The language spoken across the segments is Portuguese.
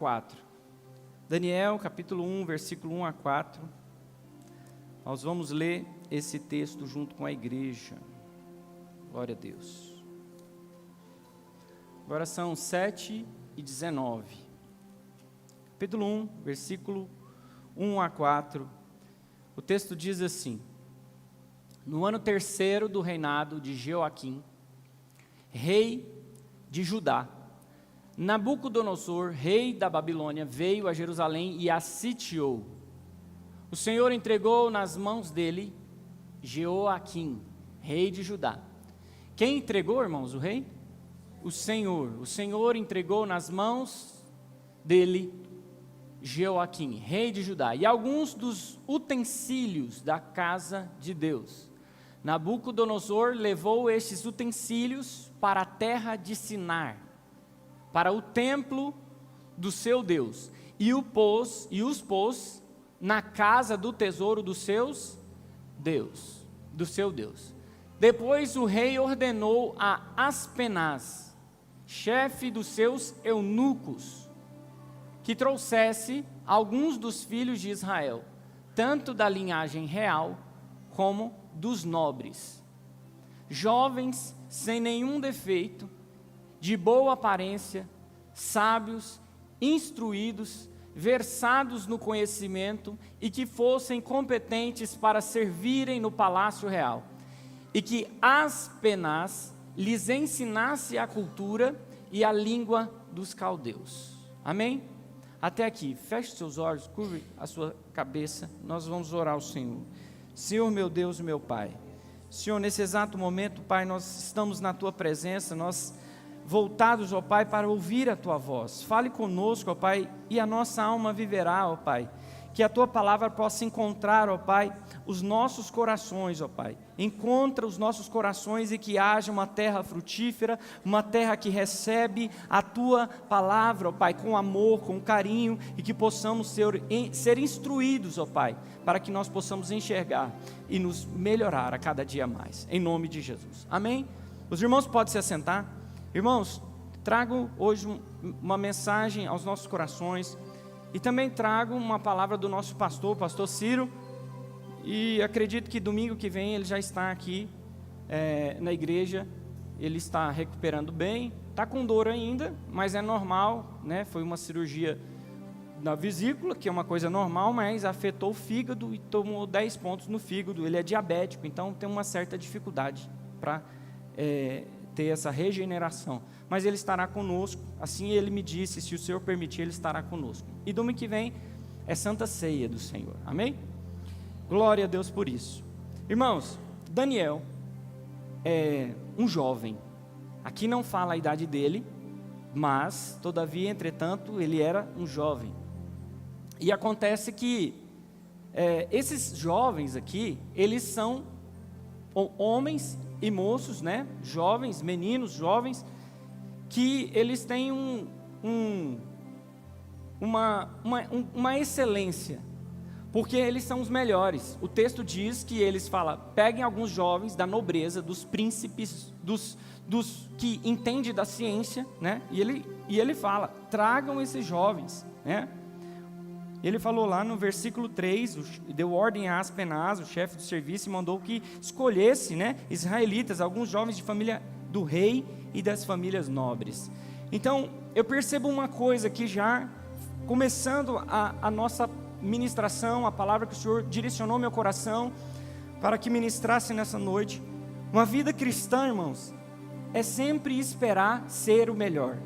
4. Daniel, capítulo 1, versículo 1 a 4. Nós vamos ler esse texto junto com a igreja. Glória a Deus. Agora são 7:19. Capítulo 1, versículo 1 a 4. O texto diz assim: No ano terceiro do reinado de Jeoaquim, rei de Judá, Nabucodonosor, rei da Babilônia, veio a Jerusalém e a sitiou. O Senhor entregou nas mãos dele Jeoaquim, rei de Judá. Quem entregou, irmãos, o rei? O Senhor. O Senhor entregou nas mãos dele Jeoaquim, rei de Judá, e alguns dos utensílios da casa de Deus. Nabucodonosor levou estes utensílios para a terra de Sinar, para o templo do seu Deus, e os pôs na casa do tesouro dos seus Deus, do seu Deus. Depois o rei ordenou a Aspenaz, chefe dos seus eunucos, que trouxesse alguns dos filhos de Israel, tanto da linhagem real como dos nobres, jovens sem nenhum defeito, de boa aparência, sábios, instruídos, versados no conhecimento e que fossem competentes para servirem no palácio real, e que Aspenaz lhes ensinasse a cultura e a língua dos caldeus. Amém? Até aqui, feche seus olhos, curve a sua cabeça, nós vamos orar ao Senhor. Senhor meu Deus e meu Pai, Senhor, nesse exato momento, Pai, nós estamos na Tua presença, nós voltados, ó Pai, para ouvir a Tua voz. Fale conosco, ó Pai, e a nossa alma viverá, ó Pai. Que a Tua palavra possa encontrar, ó Pai, os nossos corações, ó Pai. Encontra os nossos corações e que haja uma terra frutífera, uma terra que recebe a Tua palavra, ó Pai, com amor, com carinho, e que possamos ser instruídos, ó Pai, para que nós possamos enxergar e nos melhorar a cada dia mais. Em nome de Jesus. Amém? Os irmãos podem se assentar. Irmãos, trago hoje uma mensagem aos nossos corações e também trago uma palavra do nosso pastor, o pastor Ciro, e acredito que domingo que vem ele já está aqui na igreja. Ele está recuperando bem, está com dor ainda, mas é normal, né? Foi uma cirurgia na vesícula, que é uma coisa normal, mas afetou o fígado e tomou 10 pontos no fígado. Ele é diabético, então tem uma certa dificuldade para ter essa regeneração, mas ele estará conosco, assim ele me disse, se o Senhor permitir, ele estará conosco. E domingo que vem é Santa Ceia do Senhor, amém? Glória a Deus por isso. Irmãos, Daniel é um jovem, aqui não fala a idade dele, mas, todavia, entretanto, ele era um jovem, e acontece que esses jovens aqui, eles são homens e moços, né? Jovens, meninos, jovens, que eles têm uma excelência, porque eles são os melhores. O texto diz que eles falam, peguem alguns jovens da nobreza, dos príncipes, dos que entendem da ciência, né? E ele fala, tragam esses jovens, né? Ele falou lá no versículo 3, deu ordem a Aspenaz, o chefe do serviço, e mandou que escolhesse, né, israelitas, alguns jovens de família do rei e das famílias nobres. Então, eu percebo uma coisa aqui já, começando a nossa ministração, a palavra que o Senhor direcionou meu coração, para que ministrasse nessa noite. Uma vida cristã, irmãos, é sempre esperar ser o melhor.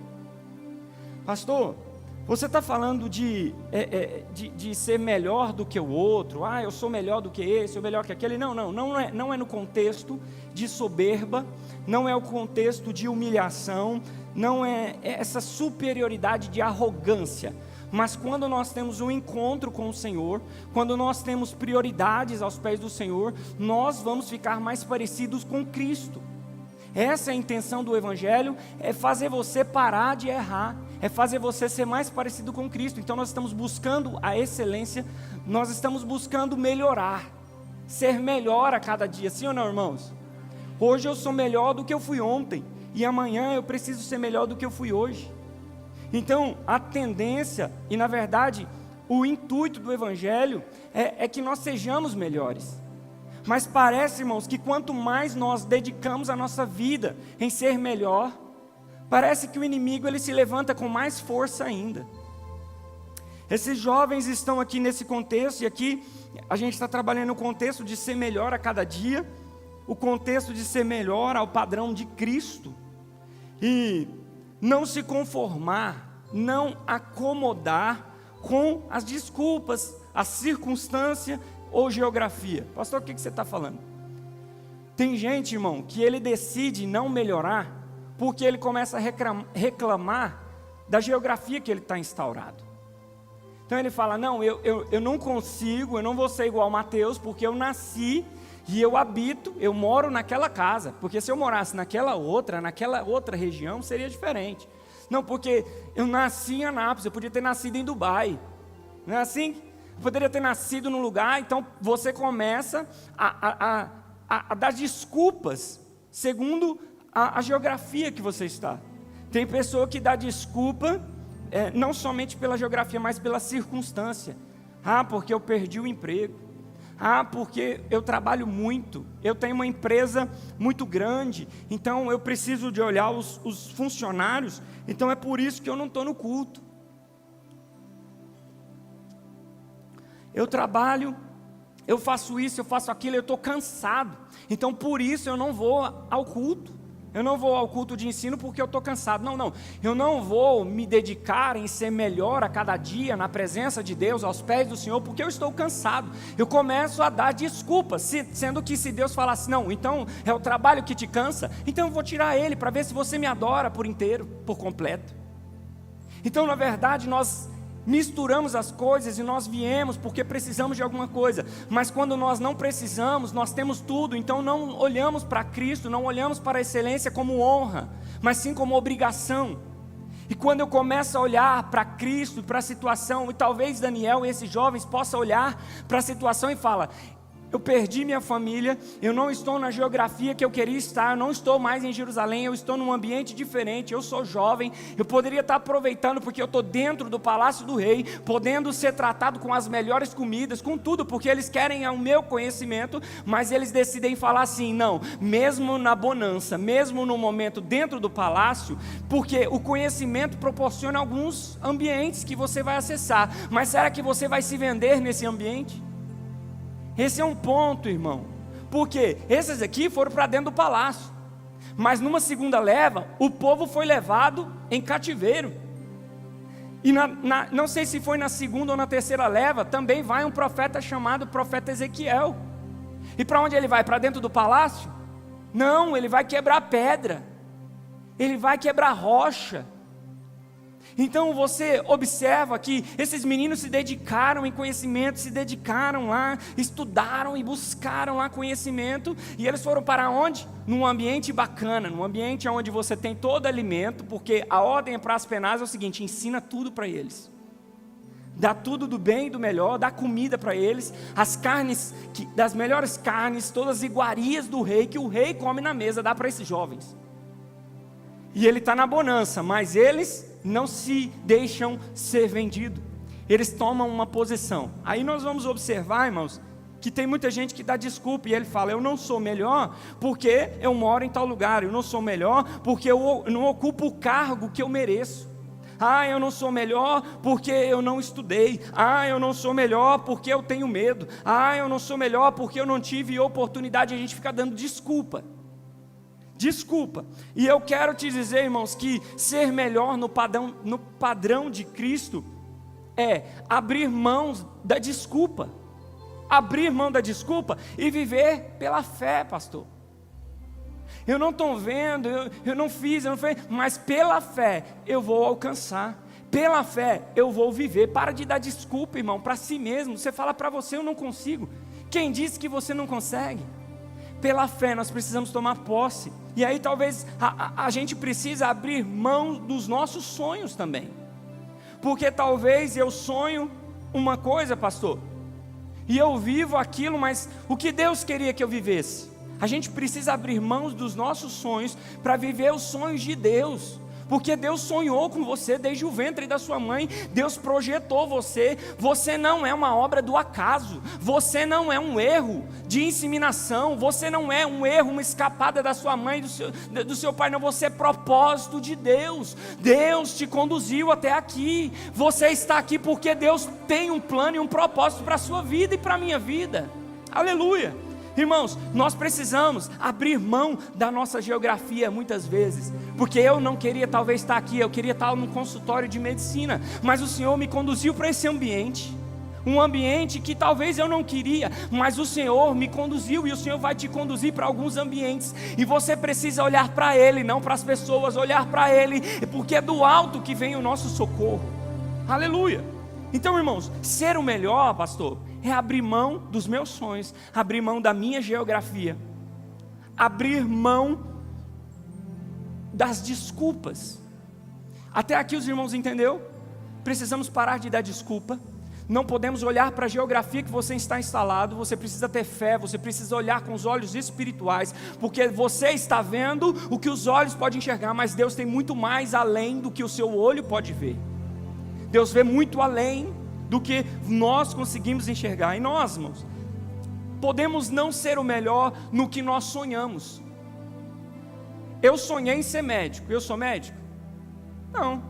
Pastor, você está falando de ser melhor do que o outro, eu sou melhor do que esse, eu melhor que aquele. Não é no contexto de soberba, não é o contexto de humilhação, não é essa superioridade de arrogância, mas quando nós temos um encontro com o Senhor, quando nós temos prioridades aos pés do Senhor, nós vamos ficar mais parecidos com Cristo. Essa é a intenção do Evangelho, é fazer você parar de errar, é fazer você ser mais parecido com Cristo. Então nós estamos buscando a excelência, nós estamos buscando melhorar, ser melhor a cada dia, sim ou não, irmãos? Hoje eu sou melhor do que eu fui ontem, e amanhã eu preciso ser melhor do que eu fui hoje. Então, a tendência, e na verdade, o intuito do Evangelho é que nós sejamos melhores. Mas parece, irmãos, que quanto mais nós dedicamos a nossa vida em ser melhor, parece que o inimigo ele se levanta com mais força ainda. Esses jovens estão aqui nesse contexto, e aqui a gente está trabalhando no contexto de ser melhor a cada dia, o contexto de ser melhor ao padrão de Cristo, e não se conformar, não acomodar com as desculpas, a circunstância ou geografia. Pastor, o que você está falando? Tem gente, irmão, que ele decide não melhorar, porque ele começa a reclamar da geografia que ele está instaurado. Então ele fala, não, eu não consigo, eu não vou ser igual a Mateus, porque eu nasci e eu habito, eu moro naquela casa, porque se eu morasse naquela outra região, seria diferente. Não, porque eu nasci em Anápolis, eu podia ter nascido em Dubai, não é assim? Eu poderia ter nascido num lugar. Então você começa a dar desculpas, segundo a geografia que você está. Tem pessoa que dá desculpa, não somente pela geografia, mas pela circunstância. Porque eu perdi o emprego. Porque eu trabalho muito, eu tenho uma empresa muito grande, então eu preciso de olhar os funcionários, então é por isso que eu não estou no culto. Eu trabalho, eu faço isso, eu faço aquilo, eu estou cansado, então por isso eu não vou ao culto. Eu não vou ao culto de ensino porque eu estou cansado. Não, eu não vou me dedicar em ser melhor a cada dia na presença de Deus, aos pés do Senhor, porque eu estou cansado. Eu começo a dar desculpas, sendo que se Deus falasse, não, então é o trabalho que te cansa, então eu vou tirar ele para ver se você me adora por inteiro, por completo. Então na verdade nós misturamos as coisas e nós viemos porque precisamos de alguma coisa, mas quando nós não precisamos, nós temos tudo, então não olhamos para Cristo, não olhamos para a excelência como honra, mas sim como obrigação. E quando eu começo a olhar para Cristo, para a situação, e talvez Daniel e esses jovens possam olhar para a situação e falar, eu perdi minha família, eu não estou na geografia que eu queria estar, eu não estou mais em Jerusalém, eu estou num ambiente diferente, eu sou jovem, eu poderia estar aproveitando porque eu estou dentro do palácio do rei, podendo ser tratado com as melhores comidas, com tudo, porque eles querem o meu conhecimento, mas eles decidem falar assim, não, mesmo na bonança, mesmo no momento dentro do palácio, porque o conhecimento proporciona alguns ambientes que você vai acessar, mas será que você vai se vender nesse ambiente? Esse é um ponto, irmão, porque esses aqui foram para dentro do palácio, mas numa segunda leva, o povo foi levado em cativeiro, e não sei se foi na segunda ou na terceira leva, também vai um profeta chamado profeta Ezequiel, e para onde ele vai? Para dentro do palácio? Não, ele vai quebrar pedra, ele vai quebrar rocha. Então você observa que esses meninos se dedicaram em conhecimento, se dedicaram lá, estudaram e buscaram lá conhecimento, e eles foram para onde? Num ambiente bacana, num ambiente onde você tem todo alimento, porque a ordem para as penas é o seguinte, ensina tudo para eles, dá tudo do bem e do melhor, dá comida para eles, as carnes, das melhores carnes, todas as iguarias do rei, que o rei come na mesa, dá para esses jovens, e ele está na bonança, mas eles não se deixam ser vendidos, eles tomam uma posição. Aí nós vamos observar, irmãos, que tem muita gente que dá desculpa, e ele fala, eu não sou melhor porque eu moro em tal lugar, eu não sou melhor porque eu não ocupo o cargo que eu mereço, eu não sou melhor porque eu não estudei, eu não sou melhor porque eu tenho medo, eu não sou melhor porque eu não tive oportunidade. A gente fica dando desculpa, e eu quero te dizer, irmãos, que ser melhor no padrão de Cristo é abrir mão da desculpa, e viver pela fé, pastor. Eu não estou vendo, eu não fiz, mas pela fé eu vou alcançar, pela fé eu vou viver. Para de dar desculpa, irmão, para si mesmo. Você fala para você, eu não consigo. Quem disse que você não consegue? Pela fé nós precisamos tomar posse, e aí talvez a gente precisa abrir mão dos nossos sonhos também, porque talvez eu sonho uma coisa, pastor, e eu vivo aquilo, mas o que Deus queria que eu vivesse? A gente precisa abrir mãos dos nossos sonhos para viver os sonhos de Deus, porque Deus sonhou com você desde o ventre da sua mãe, Deus projetou você. Você não é uma obra do acaso, você não é um erro de inseminação, você não é um erro, uma escapada da sua mãe, do seu pai, não, você é propósito de Deus. Deus te conduziu até aqui, você está aqui porque Deus tem um plano e um propósito para a sua vida e para a minha vida. Aleluia. Irmãos, nós precisamos abrir mão da nossa geografia muitas vezes, porque eu não queria talvez estar aqui, eu queria estar num consultório de medicina, mas o Senhor me conduziu para esse ambiente, um ambiente que talvez eu não queria, mas o Senhor me conduziu, e o Senhor vai te conduzir para alguns ambientes, e você precisa olhar para Ele, não para as pessoas, olhar para Ele, porque é do alto que vem o nosso socorro. Aleluia. Então, irmãos, ser o melhor, pastor, é abrir mão dos meus sonhos, abrir mão da minha geografia, abrir mão das desculpas. Até aqui os irmãos entenderam? Precisamos parar de dar desculpa. Não podemos olhar para a geografia que você está instalado. Você precisa ter fé, você precisa olhar com os olhos espirituais, porque você está vendo o que os olhos podem enxergar, mas Deus tem muito mais além do que o seu olho pode ver. Deus vê muito além do que nós conseguimos enxergar. E nós, irmãos, podemos não ser o melhor no que nós sonhamos. Eu sonhei em ser médico. Eu sou médico? Não.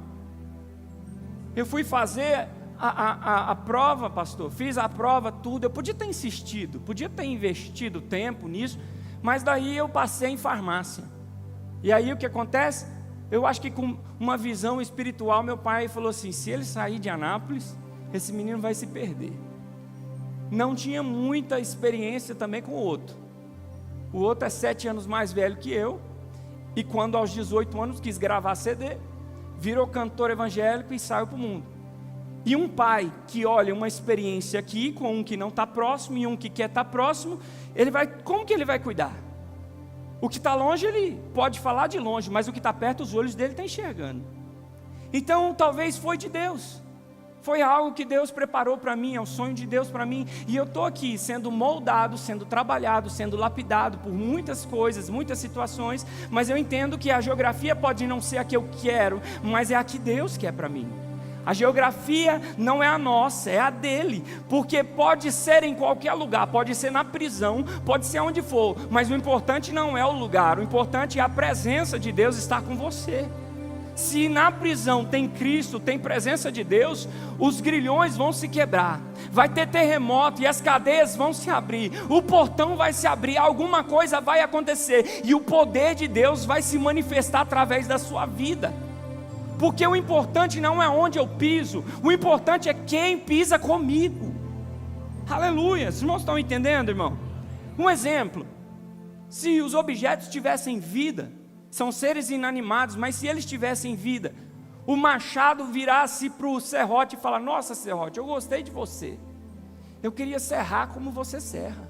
Eu fui fazer a prova, pastor. Fiz a prova, tudo. Eu podia ter insistido, podia ter investido tempo nisso, mas daí eu passei em farmácia. E aí o que acontece? Eu acho que com uma visão espiritual, meu pai falou assim: se ele sair de Anápolis, esse menino vai se perder. Não tinha muita experiência também com o outro. O outro é 7 anos mais velho que eu, e quando aos 18 anos quis gravar CD, virou cantor evangélico e saiu para o mundo. E um pai que olha uma experiência aqui com um que não está próximo e um que quer estar próximo, como que ele vai cuidar? O que está longe ele pode falar de longe, mas o que está perto, os olhos dele estão enxergando. Então talvez foi de Deus. Foi algo que Deus preparou para mim, é um sonho de Deus para mim, e eu estou aqui sendo moldado, sendo trabalhado, sendo lapidado por muitas coisas, muitas situações, mas eu entendo que a geografia pode não ser a que eu quero, mas é a que Deus quer para mim. A geografia não é a nossa, é a dele, porque pode ser em qualquer lugar, pode ser na prisão, pode ser onde for, mas o importante não é o lugar, o importante é a presença de Deus estar com você. Se na prisão tem Cristo, tem presença de Deus, os grilhões vão se quebrar, vai ter terremoto e as cadeias vão se abrir, o portão vai se abrir, alguma coisa vai acontecer e o poder de Deus vai se manifestar através da sua vida. Porque o importante não é onde eu piso, o importante é quem pisa comigo. Aleluia, os irmãos estão entendendo, irmão? Um exemplo: se os objetos tivessem vida, são seres inanimados, mas se eles tivessem vida, o machado virasse para o serrote e falar: nossa, serrote, eu gostei de você, eu queria serrar como você serra.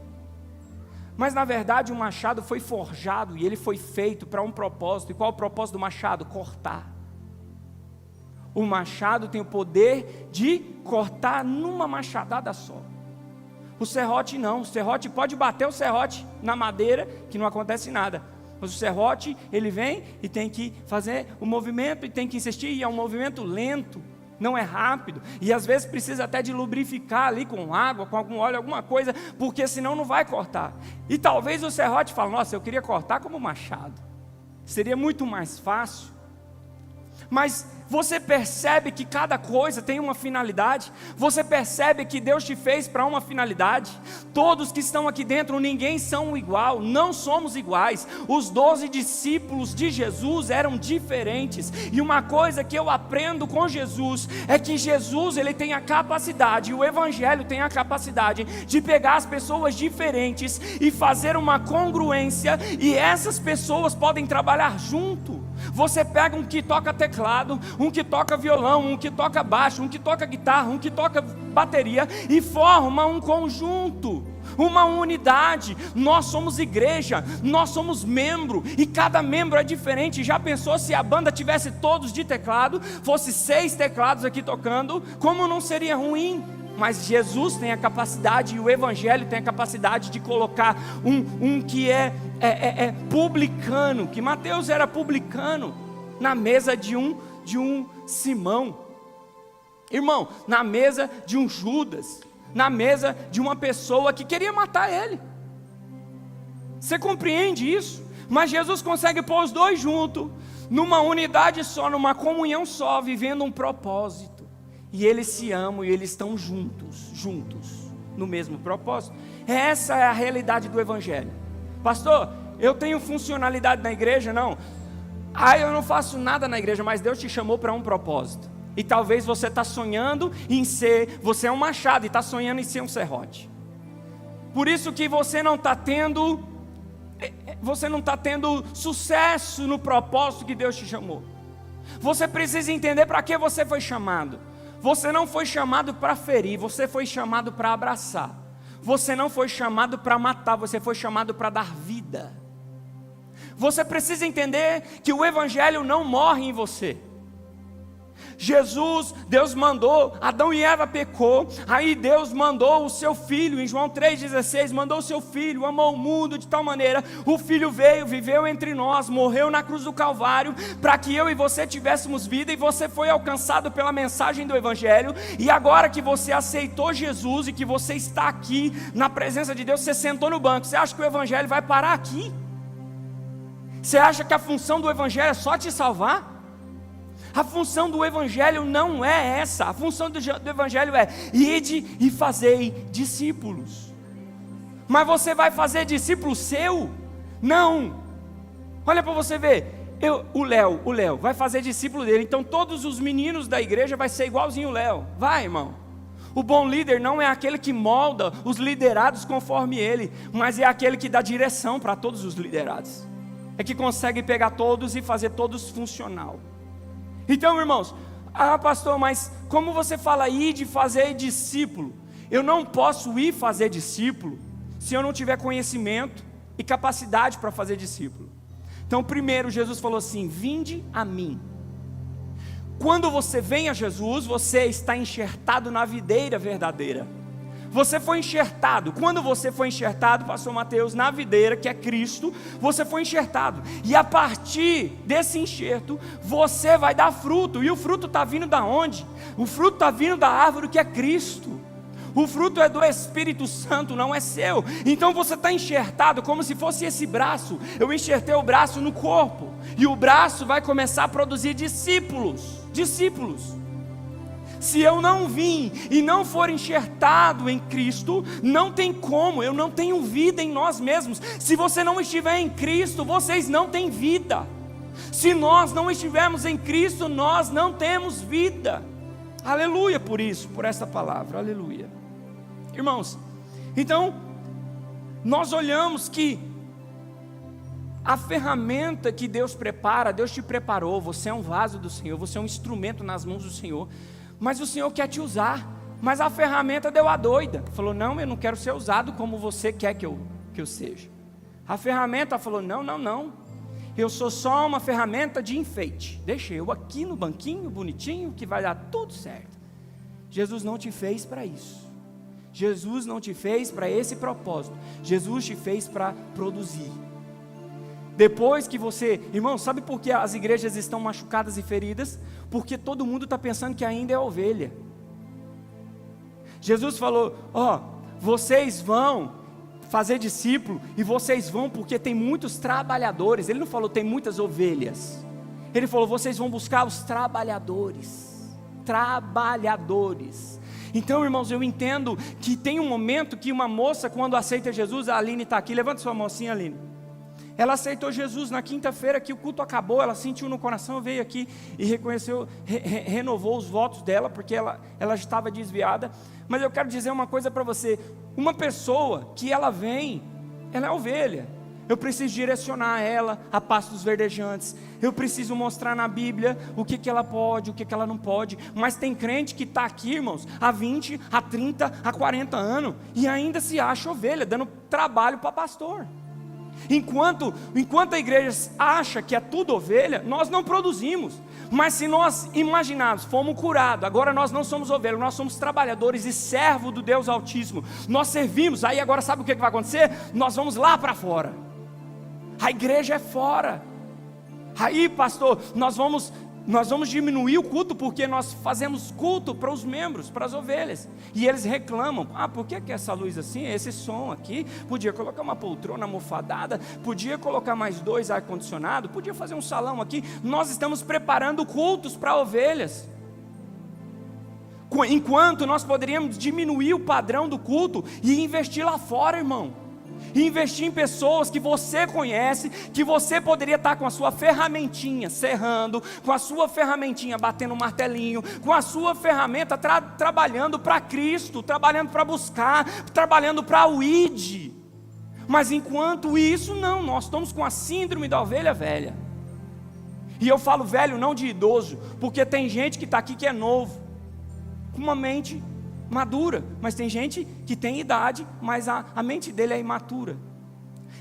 Mas na verdade o machado foi forjado e ele foi feito para um propósito. E qual é o propósito do machado? Cortar. O machado tem o poder de cortar numa machadada só. O serrote não, o serrote pode bater o serrote na madeira que não acontece nada. Mas o serrote, ele vem e tem que fazer o movimento e tem que insistir, e é um movimento lento, não é rápido, e às vezes precisa até de lubrificar ali com água, com algum óleo, alguma coisa, porque senão não vai cortar. E talvez o serrote fale: nossa, eu queria cortar como machado, seria muito mais fácil. Mas você percebe que cada coisa tem uma finalidade? Você percebe que Deus te fez para uma finalidade? Todos que estão aqui dentro, ninguém são igual, não somos iguais. Os 12 discípulos de Jesus eram diferentes. E uma coisa que eu aprendo com Jesus é que Jesus, ele tem a capacidade, o Evangelho tem a capacidade de pegar as pessoas diferentes e fazer uma congruência, e essas pessoas podem trabalhar junto. Você pega um que toca teclado, um que toca violão, um que toca baixo, um que toca guitarra, um que toca bateria, e forma um conjunto, uma unidade. Nós somos igreja, nós somos membro, e cada membro é diferente. Já pensou se a banda tivesse todos de teclado, fosse 6 teclados aqui tocando, como não seria ruim? Mas Jesus tem a capacidade, e o Evangelho tem a capacidade de colocar um que é publicano, que Mateus era publicano, na mesa de um Simão, irmão, na mesa de um Judas, na mesa de uma pessoa que queria matar ele. Você compreende isso? Mas Jesus consegue pôr os dois juntos, numa unidade só, numa comunhão só, vivendo um propósito. E eles se amam e eles estão juntos, no mesmo propósito. Essa é a realidade do Evangelho. Pastor, eu tenho funcionalidade na igreja? Não. Eu não faço nada na igreja, mas Deus te chamou para um propósito. E talvez você está sonhando em ser, você é um machado e está sonhando em ser um serrote. Por isso que você não está tendo sucesso no propósito que Deus te chamou. Você precisa entender para que você foi chamado. Você não foi chamado para ferir, você foi chamado para abraçar. Você não foi chamado para matar, você foi chamado para dar vida. Você precisa entender que o Evangelho não morre em você. Deus mandou, Adão e Eva pecou, aí Deus mandou o seu filho, em João 3,16, mandou o seu filho, amou o mundo de tal maneira, o filho veio, viveu entre nós, morreu na cruz do Calvário, para que eu e você tivéssemos vida, e você foi alcançado pela mensagem do Evangelho, e agora que você aceitou Jesus, e que você está aqui, na presença de Deus, você sentou no banco, você acha que o Evangelho vai parar aqui? Você acha que a função do Evangelho é só te salvar? A função do Evangelho não é essa. A função do Evangelho é: ide e fazei discípulos. Mas você vai fazer discípulo seu? Não. Olha para você ver. O Léo vai fazer discípulo dele. Então todos os meninos da igreja vai ser igualzinho o Léo. Vai, irmão. O bom líder não é aquele que molda os liderados conforme ele, mas é aquele que dá direção para todos os liderados. É que consegue pegar todos e fazer todos funcional. Então, irmãos, pastor, mas como você fala ir de fazer discípulo? Eu não posso ir fazer discípulo se eu não tiver conhecimento e capacidade para fazer discípulo. Então, primeiro Jesus falou assim: vinde a mim. Quando você vem a Jesus, você está enxertado na videira verdadeira. Você foi enxertado. Quando você foi enxertado, pastor Mateus, na videira, que é Cristo, você foi enxertado. E a partir desse enxerto, você vai dar fruto. E o fruto está vindo da onde? O fruto está vindo da árvore que é Cristo. O fruto é do Espírito Santo, não é seu. Então você está enxertado como se fosse esse braço. Eu enxertei o braço no corpo. E o braço vai começar a produzir discípulos. Se eu não vim e não for enxertado em Cristo, não tem como, eu não tenho vida em nós mesmos. Se você não estiver em Cristo, vocês não têm vida. Se nós não estivermos em Cristo, nós não temos vida. Aleluia por isso, por essa palavra, aleluia. Irmãos, então, nós olhamos que a ferramenta que Deus prepara, Deus te preparou, você é um vaso do Senhor, você é um instrumento nas mãos do Senhor. Mas o Senhor quer te usar, mas a ferramenta deu a doida, falou: não, eu não quero ser usado como você quer que eu seja. A ferramenta falou: não, eu sou só uma ferramenta de enfeite, deixa eu aqui no banquinho bonitinho que vai dar tudo certo. Jesus não te fez para isso, Jesus não te fez para esse propósito, Jesus te fez para produzir. Depois que você, irmão, sabe por que as igrejas estão machucadas e feridas? Porque todo mundo está pensando que ainda é ovelha. Jesus falou: vocês vão fazer discípulo, e vocês vão porque tem muitos trabalhadores. Ele não falou tem muitas ovelhas, ele falou vocês vão buscar os trabalhadores. Então, irmãos, eu entendo que tem um momento que uma moça, quando aceita Jesus, a Aline está aqui, levanta sua mocinha, Aline. Ela aceitou Jesus na quinta-feira que o culto acabou, ela sentiu no coração, veio aqui e reconheceu, renovou os votos dela, porque ela estava desviada. Mas eu quero dizer uma coisa para você: uma pessoa que ela vem, ela é ovelha. Eu preciso direcionar ela a pastos verdejantes, eu preciso mostrar na Bíblia o que ela pode, o que ela não pode. Mas tem crente que está aqui, irmãos, há 20, há 30, há 40 anos, e ainda se acha ovelha, dando trabalho para pastor. Enquanto a igreja acha que é tudo ovelha, nós não produzimos. Mas se nós imaginarmos, fomos curados, agora nós não somos ovelhas, nós somos trabalhadores e servos do Deus Altíssimo, nós servimos, aí agora sabe o que vai acontecer? Nós vamos lá para fora. A igreja é fora. Aí, pastor, nós vamos diminuir o culto porque nós fazemos culto para os membros, para as ovelhas. E eles reclamam: por que essa luz assim, esse som aqui? Podia colocar uma poltrona almofadada, podia colocar mais 2 ar-condicionado, podia fazer um salão aqui. Nós estamos preparando cultos para ovelhas, enquanto nós poderíamos diminuir o padrão do culto e investir lá fora, irmão. E investir em pessoas que você conhece, que você poderia estar com a sua ferramentinha serrando, com a sua ferramentinha batendo um martelinho, com a sua ferramenta trabalhando para Cristo, trabalhando para buscar, trabalhando para o ID. Mas enquanto isso, não, nós estamos com a síndrome da ovelha velha. E eu falo velho não de idoso, porque tem gente que está aqui que é novo, com uma mente madura, mas tem gente que tem idade, mas a mente dele é imatura.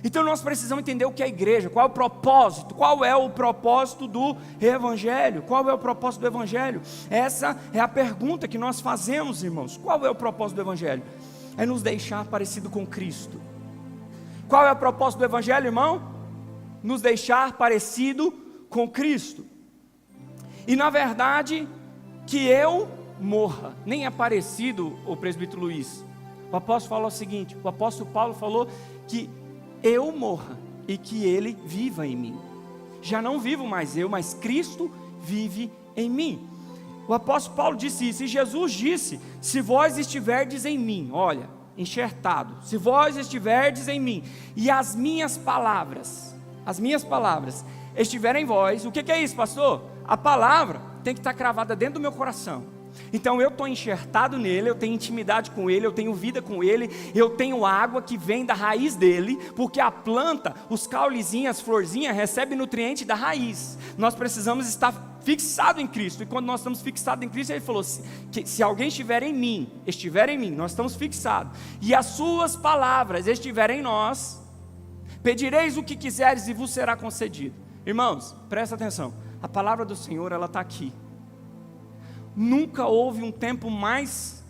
Então nós precisamos entender o que é a igreja, qual é o propósito do Evangelho, qual é o propósito do Evangelho? Essa é a pergunta que nós fazemos, irmãos. Qual é o propósito do Evangelho? É nos deixar parecido com Cristo. Qual é o propósito do Evangelho, irmão? Nos deixar parecido com Cristo. E na verdade, que eu morra, nem é parecido o presbítero Luiz. O apóstolo falou o seguinte: o apóstolo Paulo falou que eu morra e que ele viva em mim. Já não vivo mais eu, mas Cristo vive em mim. O apóstolo Paulo disse isso, e Jesus disse: se vós estiverdes em mim, olha, enxertado, se vós estiverdes em mim, e as minhas palavras estiverem em vós. O que é isso, pastor? A palavra tem que estar cravada dentro do meu coração. Então eu estou enxertado nele, eu tenho intimidade com ele, eu tenho vida com ele, eu tenho água que vem da raiz dele, porque a planta, os caulezinhos, as florzinhas, recebem nutriente da raiz. Nós precisamos estar fixado em Cristo, e quando nós estamos fixados em Cristo, ele falou que se alguém estiver em mim, nós estamos fixados, e as suas palavras estiverem em nós, pedireis o que quiseres e vos será concedido. Irmãos, presta atenção, a palavra do Senhor, ela está aqui. Nunca houve um tempo mais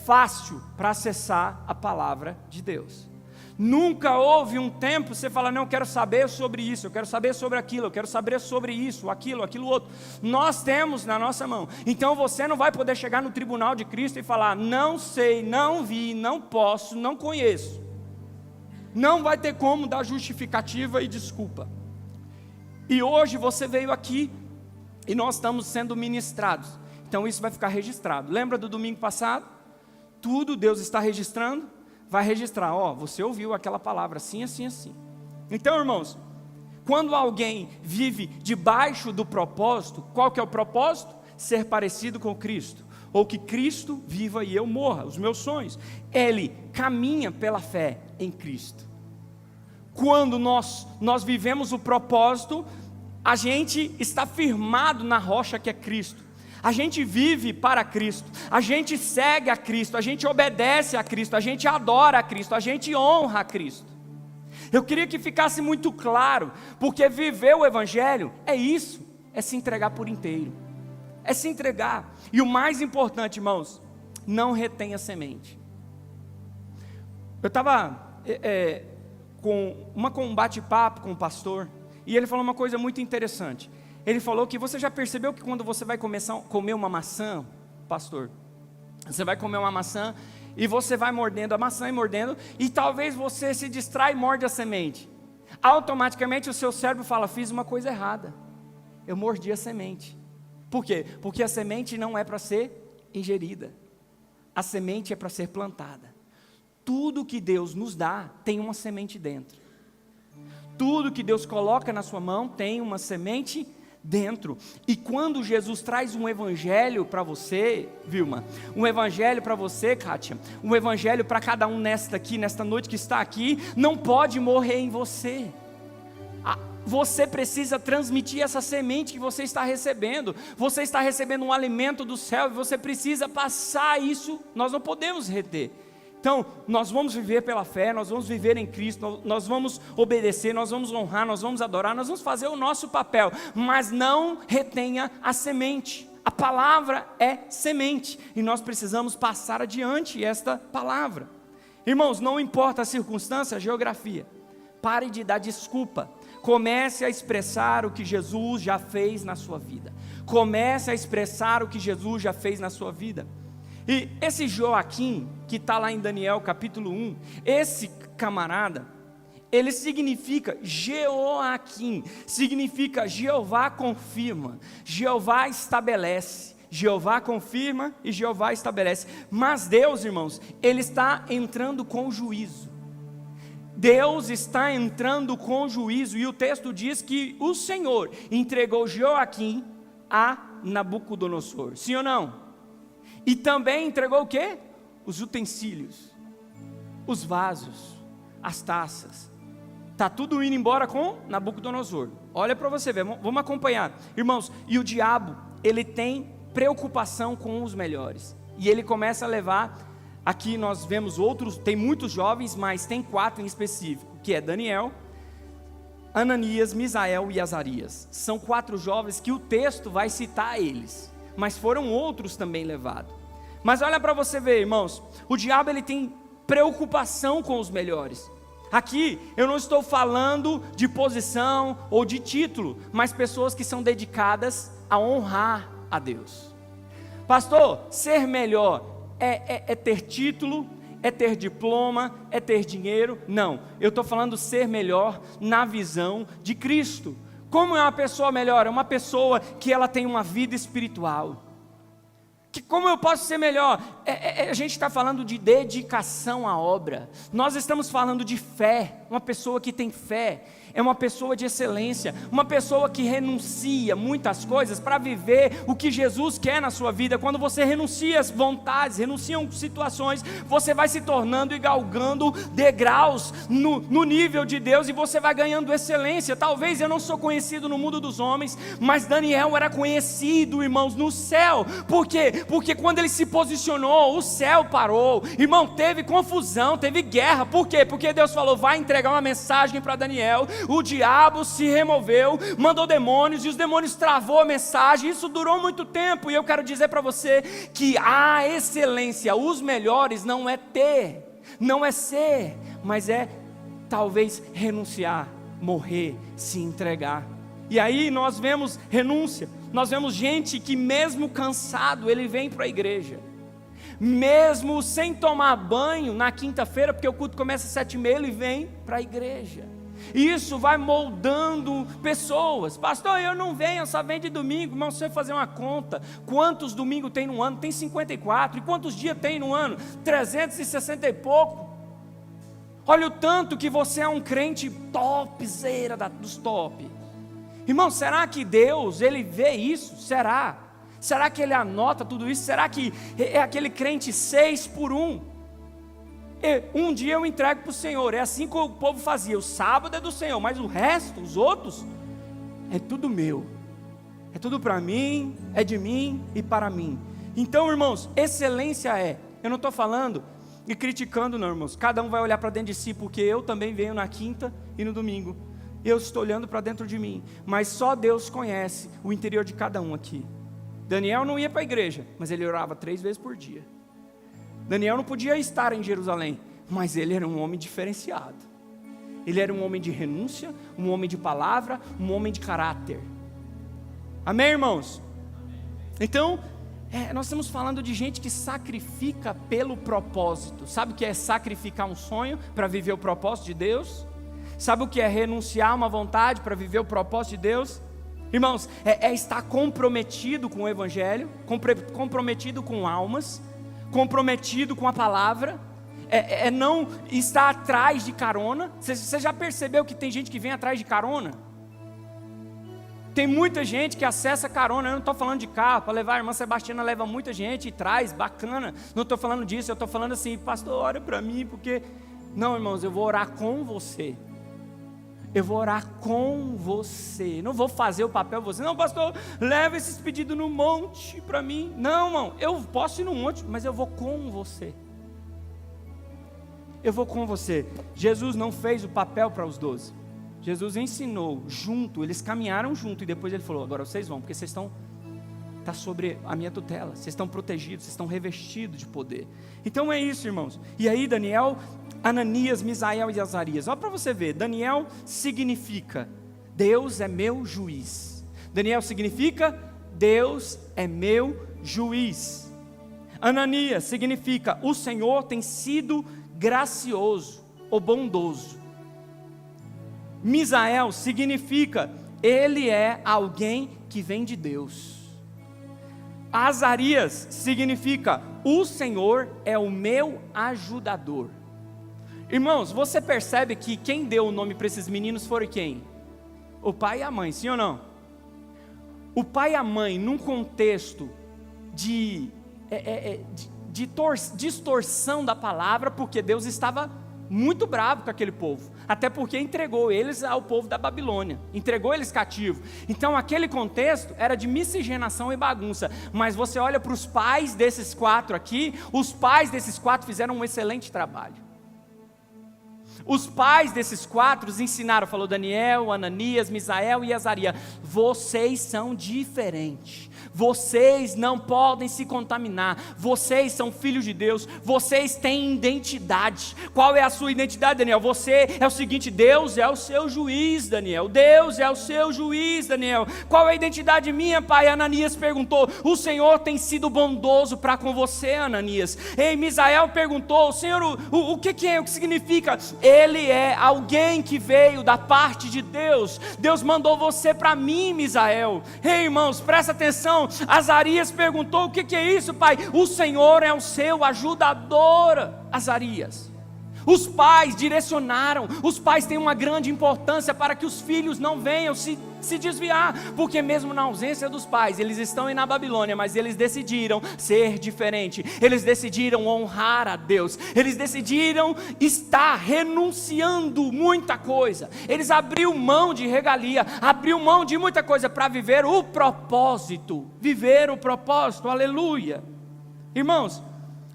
fácil para acessar a palavra de Deus. Nunca houve um tempo, você fala: não, eu quero saber sobre isso, eu quero saber sobre aquilo, eu quero saber sobre isso, aquilo outro. Nós temos na nossa mão. Então você não vai poder chegar no tribunal de Cristo e falar: não sei, não vi, não posso, não conheço. Não vai ter como dar justificativa e desculpa. E hoje você veio aqui e nós estamos sendo ministrados. Então isso vai ficar registrado. Lembra do domingo passado? Tudo Deus está registrando. Vai registrar, você ouviu aquela palavra assim, assim, assim. Então, irmãos, quando alguém vive debaixo do propósito, qual que é o propósito? Ser parecido com Cristo, ou que Cristo viva e eu morra, os meus sonhos. Ele caminha pela fé em Cristo. Quando nós vivemos o propósito, a gente está firmado na rocha que é Cristo. A gente vive para Cristo, a gente segue a Cristo, a gente obedece a Cristo, a gente adora a Cristo, a gente honra a Cristo. Eu queria que ficasse muito claro, porque viver o Evangelho é isso, é se entregar por inteiro, é se entregar. E o mais importante, irmãos, não retenha semente. Eu estava com um bate-papo com um pastor, e ele falou uma coisa muito interessante. Ele falou que você já percebeu que quando você vai começar a comer uma maçã, pastor, você vai comer uma maçã e você vai mordendo a maçã e talvez você se distrai e morde a semente. Automaticamente o seu cérebro fala: fiz uma coisa errada, eu mordi a semente. Por quê? Porque a semente não é para ser ingerida, a semente é para ser plantada. Tudo que Deus nos dá tem uma semente dentro. Tudo que Deus coloca na sua mão tem uma semente dentro. E quando Jesus traz um evangelho para você, Vilma, um evangelho para você, Kátia, um evangelho para cada um nesta noite que está aqui, não pode morrer em você. Você precisa transmitir essa semente que você está recebendo. Você está recebendo um alimento do céu e você precisa passar isso. Nós não podemos reter. Então, nós vamos viver pela fé, nós vamos viver em Cristo, nós vamos obedecer, nós vamos honrar, nós vamos adorar, nós vamos fazer o nosso papel, mas não retenha a semente. A palavra é semente e nós precisamos passar adiante esta palavra. Irmãos, não importa a circunstância, a geografia, pare de dar desculpa. comece a expressar o que Jesus já fez na sua vida. Comece a expressar o que Jesus já fez na sua vida. E esse Joaquim, que está lá em Daniel capítulo 1, esse camarada, ele significa Jeoaquim, significa Jeová confirma, Jeová estabelece, Jeová confirma e Jeová estabelece. Mas Deus, irmãos, Ele está entrando com juízo. Deus está entrando com juízo, e o texto diz que o Senhor entregou Joaquim a Nabucodonosor, sim ou não? E também entregou o quê? Os utensílios, os vasos, as taças. Está tudo indo embora com Nabucodonosor. Olha para você ver, vamos acompanhar. Irmãos, e o diabo, ele tem preocupação com os melhores. E ele começa a levar, aqui nós vemos outros, tem muitos jovens, mas tem 4 em específico, que é Daniel, Ananias, Misael e Azarias. São 4 jovens que o texto vai citar eles, mas foram outros também levados. Mas olha para você ver, irmãos, o diabo ele tem preocupação com os melhores. Aqui eu não estou falando de posição ou de título, mas pessoas que são dedicadas a honrar a Deus. Pastor, ser melhor é ter título, é ter diploma, é ter dinheiro? Não, eu estou falando ser melhor na visão de Cristo. Como é uma pessoa melhor? É uma pessoa que ela tem uma vida espiritual. Como eu posso ser melhor? A gente está falando de dedicação à obra. Nós estamos falando de fé. Uma pessoa que tem fé é uma pessoa de excelência, uma pessoa que renuncia muitas coisas para viver o que Jesus quer na sua vida. Quando você renuncia às vontades, renuncia a situações, você vai se tornando e galgando degraus no nível de Deus, e você vai ganhando excelência. Talvez eu não sou conhecido no mundo dos homens, mas Daniel era conhecido, irmãos, no céu. Por quê? Porque quando ele se posicionou, o céu parou. Irmão, teve confusão, teve guerra. Por quê? Porque Deus falou, vai entregar uma mensagem para Daniel. O diabo se removeu, mandou demônios, e os demônios travou a mensagem. Isso durou muito tempo, e eu quero dizer para você que a excelência, os melhores, não é ter, não é ser, mas é talvez renunciar, morrer, se entregar. E aí nós vemos renúncia, nós vemos gente que mesmo cansado, ele vem para a igreja, mesmo sem tomar banho na quinta-feira, porque o culto começa às 7h30, ele vem para a igreja. Isso vai moldando pessoas. Pastor, eu não venho, só vem de domingo. Irmão, se você fazer uma conta, quantos domingos tem no ano? Tem 54. E quantos dias tem no ano? 360 e pouco. Olha o tanto que você é um crente topzera dos top. Irmão, será que Deus, Ele vê isso? Será? Será que Ele anota tudo isso? Será que é aquele crente 6x1? Um dia eu entrego para o Senhor. É assim que o povo fazia. O sábado é do Senhor, mas o resto, os outros, é tudo meu. É tudo para mim, é de mim e para mim. Então, irmãos, excelência eu não estou falando e criticando não, irmãos. Cada um vai olhar para dentro de si, porque eu também venho na quinta e no domingo. Eu estou olhando para dentro de mim, mas só Deus conhece o interior de cada um aqui. Daniel não ia para a igreja, mas ele orava 3 vezes por dia. Daniel não podia estar em Jerusalém, mas ele era um homem diferenciado. Ele era um homem de renúncia, um homem de palavra, um homem de caráter. Amém, irmãos? Então, nós estamos falando de gente que sacrifica pelo propósito. Sabe o que é sacrificar um sonho para viver o propósito de Deus? Sabe o que é renunciar a uma vontade para viver o propósito de Deus? Irmãos, é estar comprometido com o Evangelho, comprometido com almas, comprometido com a palavra, não estar atrás de carona. Você já percebeu que tem gente que vem atrás de carona? Tem muita gente que acessa carona. Eu não estou falando de carro, para levar a irmã Sebastiana leva muita gente e traz, bacana. Não estou falando disso, eu estou falando assim, pastor, ora para mim, porque... Não, irmãos, eu vou orar com você. Eu vou orar com você. Não vou fazer o papel você. Não, pastor, leva esses pedidos no monte para mim. Não, irmão, eu posso ir no monte, mas eu vou com você. Eu vou com você. Jesus não fez o papel para os 12. Jesus ensinou junto, eles caminharam junto, e depois ele falou, agora vocês vão, porque vocês está sobre a minha tutela, vocês estão protegidos, vocês estão revestidos de poder. Então é isso, irmãos. E aí Daniel, Ananias, Misael e Azarias. Olha para você ver, Daniel significa Deus é meu juiz. Daniel significa Deus é meu juiz. Ananias significa o Senhor tem sido gracioso ou bondoso. Misael significa ele é alguém que vem de Deus. Azarias significa o Senhor é o meu ajudador. Irmãos, você percebe que quem deu o nome para esses meninos foram quem? O pai e a mãe, sim ou não? O pai e a mãe, num contexto de distorção da palavra, porque Deus estava muito bravo com aquele povo, até porque entregou eles ao povo da Babilônia, entregou eles cativos. Então aquele contexto era de miscigenação e bagunça. Mas você olha para os pais desses 4 aqui, os pais desses 4 fizeram um excelente trabalho. Os pais desses 4 ensinaram, falou Daniel, Ananias, Misael e Azarias: vocês são diferentes, vocês não podem se contaminar, vocês são filhos de Deus, vocês têm identidade. Qual é a sua identidade, Daniel? Você é o seguinte: Deus é o seu juiz, Daniel. Deus é o seu juiz, Daniel. Qual é a identidade minha, pai? Ananias perguntou: o Senhor tem sido bondoso para com você, Ananias. Ei, Misael perguntou: Senhor, o que significa? Ele é alguém que veio da parte de Deus. Deus mandou você para mim, Misael. Ei, irmãos, presta atenção. Azarias perguntou: o que é isso, pai? O Senhor é o seu ajudador, Azarias. Os pais direcionaram. Os pais têm uma grande importância para que os filhos não venham se desviar, porque mesmo na ausência dos pais, eles estão aí na Babilônia, mas eles decidiram ser diferente, eles decidiram honrar a Deus, eles decidiram estar renunciando muita coisa, eles abriram mão de regalia, abriu mão de muita coisa para viver o propósito, aleluia. Irmãos,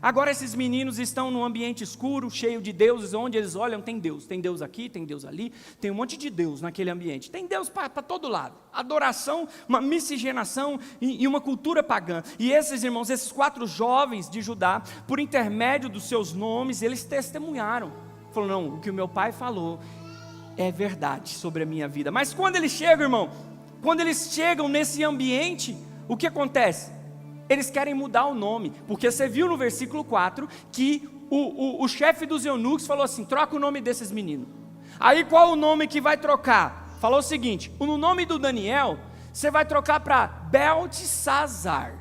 agora esses meninos estão num ambiente escuro, cheio de deuses, onde eles olham, tem Deus aqui, tem Deus ali, tem um monte de Deus naquele ambiente, tem Deus para todo lado, adoração, uma miscigenação e uma cultura pagã. E esses irmãos, esses 4 jovens de Judá, por intermédio dos seus nomes, eles testemunharam, falaram: não, o que o meu pai falou é verdade sobre a minha vida. Mas quando eles chegam, irmão, quando eles chegam nesse ambiente, o que acontece? Eles querem mudar o nome, porque você viu no versículo 4 que o chefe dos eunucos falou assim: troca o nome desses meninos. Aí qual o nome que vai trocar? Falou o seguinte: no nome do Daniel, você vai trocar para Beltesazar.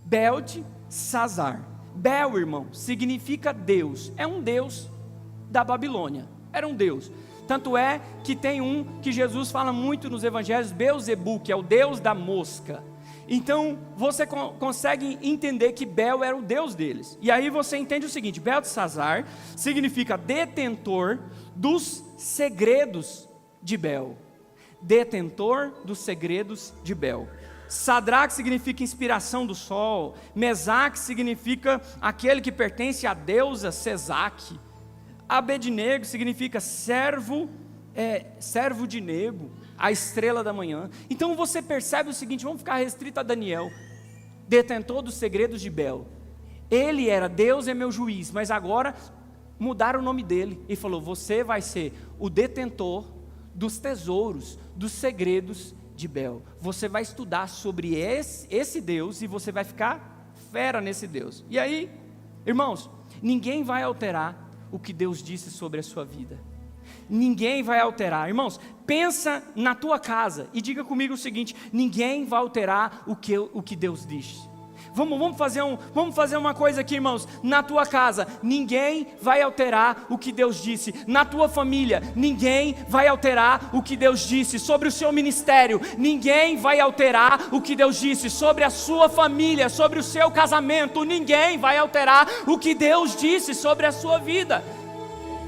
Beltesazar. Bel, irmão, significa Deus, é um Deus da Babilônia, era um Deus. Tanto é que tem um que Jesus fala muito nos evangelhos, Belzebu, que é o Deus da mosca. Então você consegue entender que Bel era o Deus deles. E aí você entende o seguinte: Beltesazar significa detentor dos segredos de Bel. Detentor dos segredos de Bel. Sadraque significa inspiração do sol. Mesaque significa aquele que pertence à deusa Sesaque. Abednego significa servo de Nego, a estrela da manhã. Então você percebe o seguinte: vamos ficar restrito a Daniel, detentor dos segredos de Bel. Ele era Deus é meu juiz, mas agora mudaram o nome dele e falou: você vai ser o detentor dos tesouros, dos segredos de Bel. Você vai estudar sobre esse Deus e você vai ficar fera nesse Deus. E aí, irmãos, ninguém vai alterar o que Deus disse sobre a sua vida. Ninguém vai alterar. Irmãos, pensa na tua casa e diga comigo o seguinte: ninguém vai alterar o que Deus disse. Vamos fazer uma coisa aqui, irmãos. Na tua casa, ninguém vai alterar o que Deus disse. Na tua família, ninguém vai alterar o que Deus disse. Sobre o seu ministério, ninguém vai alterar o que Deus disse. Sobre a sua família, sobre o seu casamento, ninguém vai alterar o que Deus disse sobre a sua vida.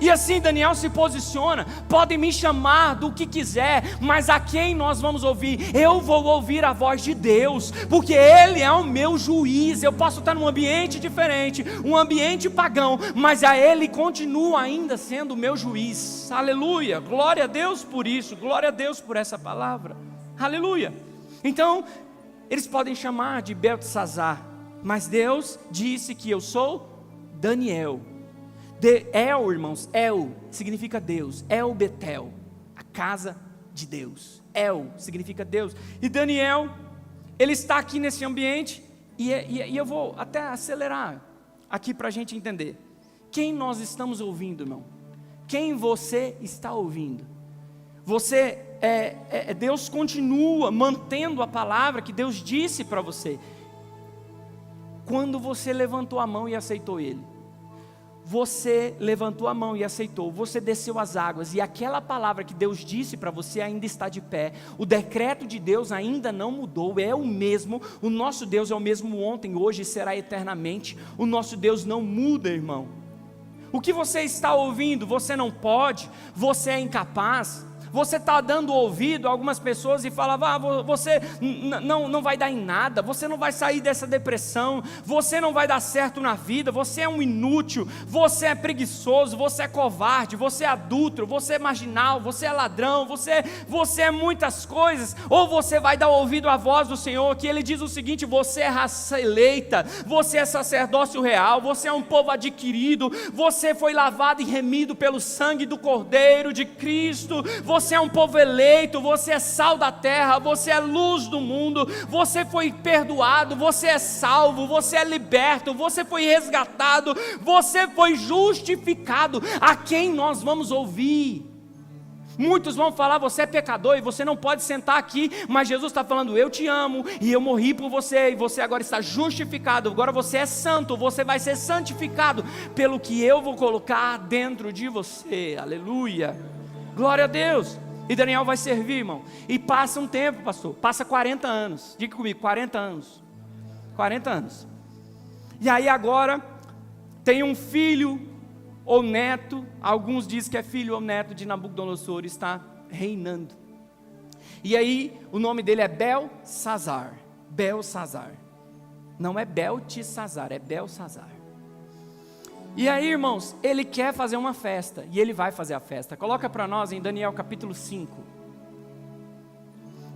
E assim Daniel se posiciona: podem me chamar do que quiser, mas a quem nós vamos ouvir? Eu vou ouvir a voz de Deus, porque Ele é o meu juiz. Eu posso estar num ambiente diferente, um ambiente pagão, mas a Ele continua ainda sendo o meu juiz. Aleluia, glória a Deus por isso, glória a Deus por essa palavra, aleluia. Então, eles podem chamar de Beltesazar, mas Deus disse que eu sou Daniel. El, irmãos, El significa Deus, El Betel, a casa de Deus. El significa Deus. E Daniel, ele está aqui nesse ambiente, e eu vou até acelerar aqui para a gente entender. Quem nós estamos ouvindo, irmão? Quem você está ouvindo? Deus continua mantendo a palavra que Deus disse para você. Quando você levantou a mão e aceitou Ele, você levantou a mão e aceitou, você desceu as águas, e aquela palavra que Deus disse para você ainda está de pé, o decreto de Deus ainda não mudou, é o mesmo, o nosso Deus é o mesmo ontem, hoje e será eternamente, o nosso Deus não muda, irmão. O que você está ouvindo, você não pode, você é incapaz. Você está dando ouvido a algumas pessoas e falava, você não vai dar em nada, você não vai sair dessa depressão, você não vai dar certo na vida, você é um inútil, você é preguiçoso, você é covarde, você é adúltero, você é marginal, você é ladrão, você é muitas coisas. Ou você vai dar ouvido à voz do Senhor, que Ele diz o seguinte: você é raça eleita, você é sacerdócio real, você é um povo adquirido, você foi lavado e remido pelo sangue do Cordeiro de Cristo, você é um povo eleito, você é sal da terra, você é luz do mundo, você foi perdoado, você é salvo, você é liberto, você foi resgatado, você foi justificado. A quem nós vamos ouvir? Muitos vão falar, você é pecador e você não pode sentar aqui, mas Jesus está falando, eu te amo e eu morri por você, e você agora está justificado, agora você é santo, você vai ser santificado pelo que eu vou colocar dentro de você. Aleluia, glória a Deus. E Daniel vai servir, irmão, e passa um tempo, pastor, passa 40 anos, diga comigo, 40 anos, 40 anos, e aí agora tem um filho ou neto, alguns dizem que é filho ou neto de Nabucodonosor, está reinando, e aí o nome dele é Belsazar, não é Beltesazar, é Belsazar. E aí, irmãos, ele quer fazer uma festa, e ele vai fazer a festa. Coloca para nós em Daniel capítulo 5.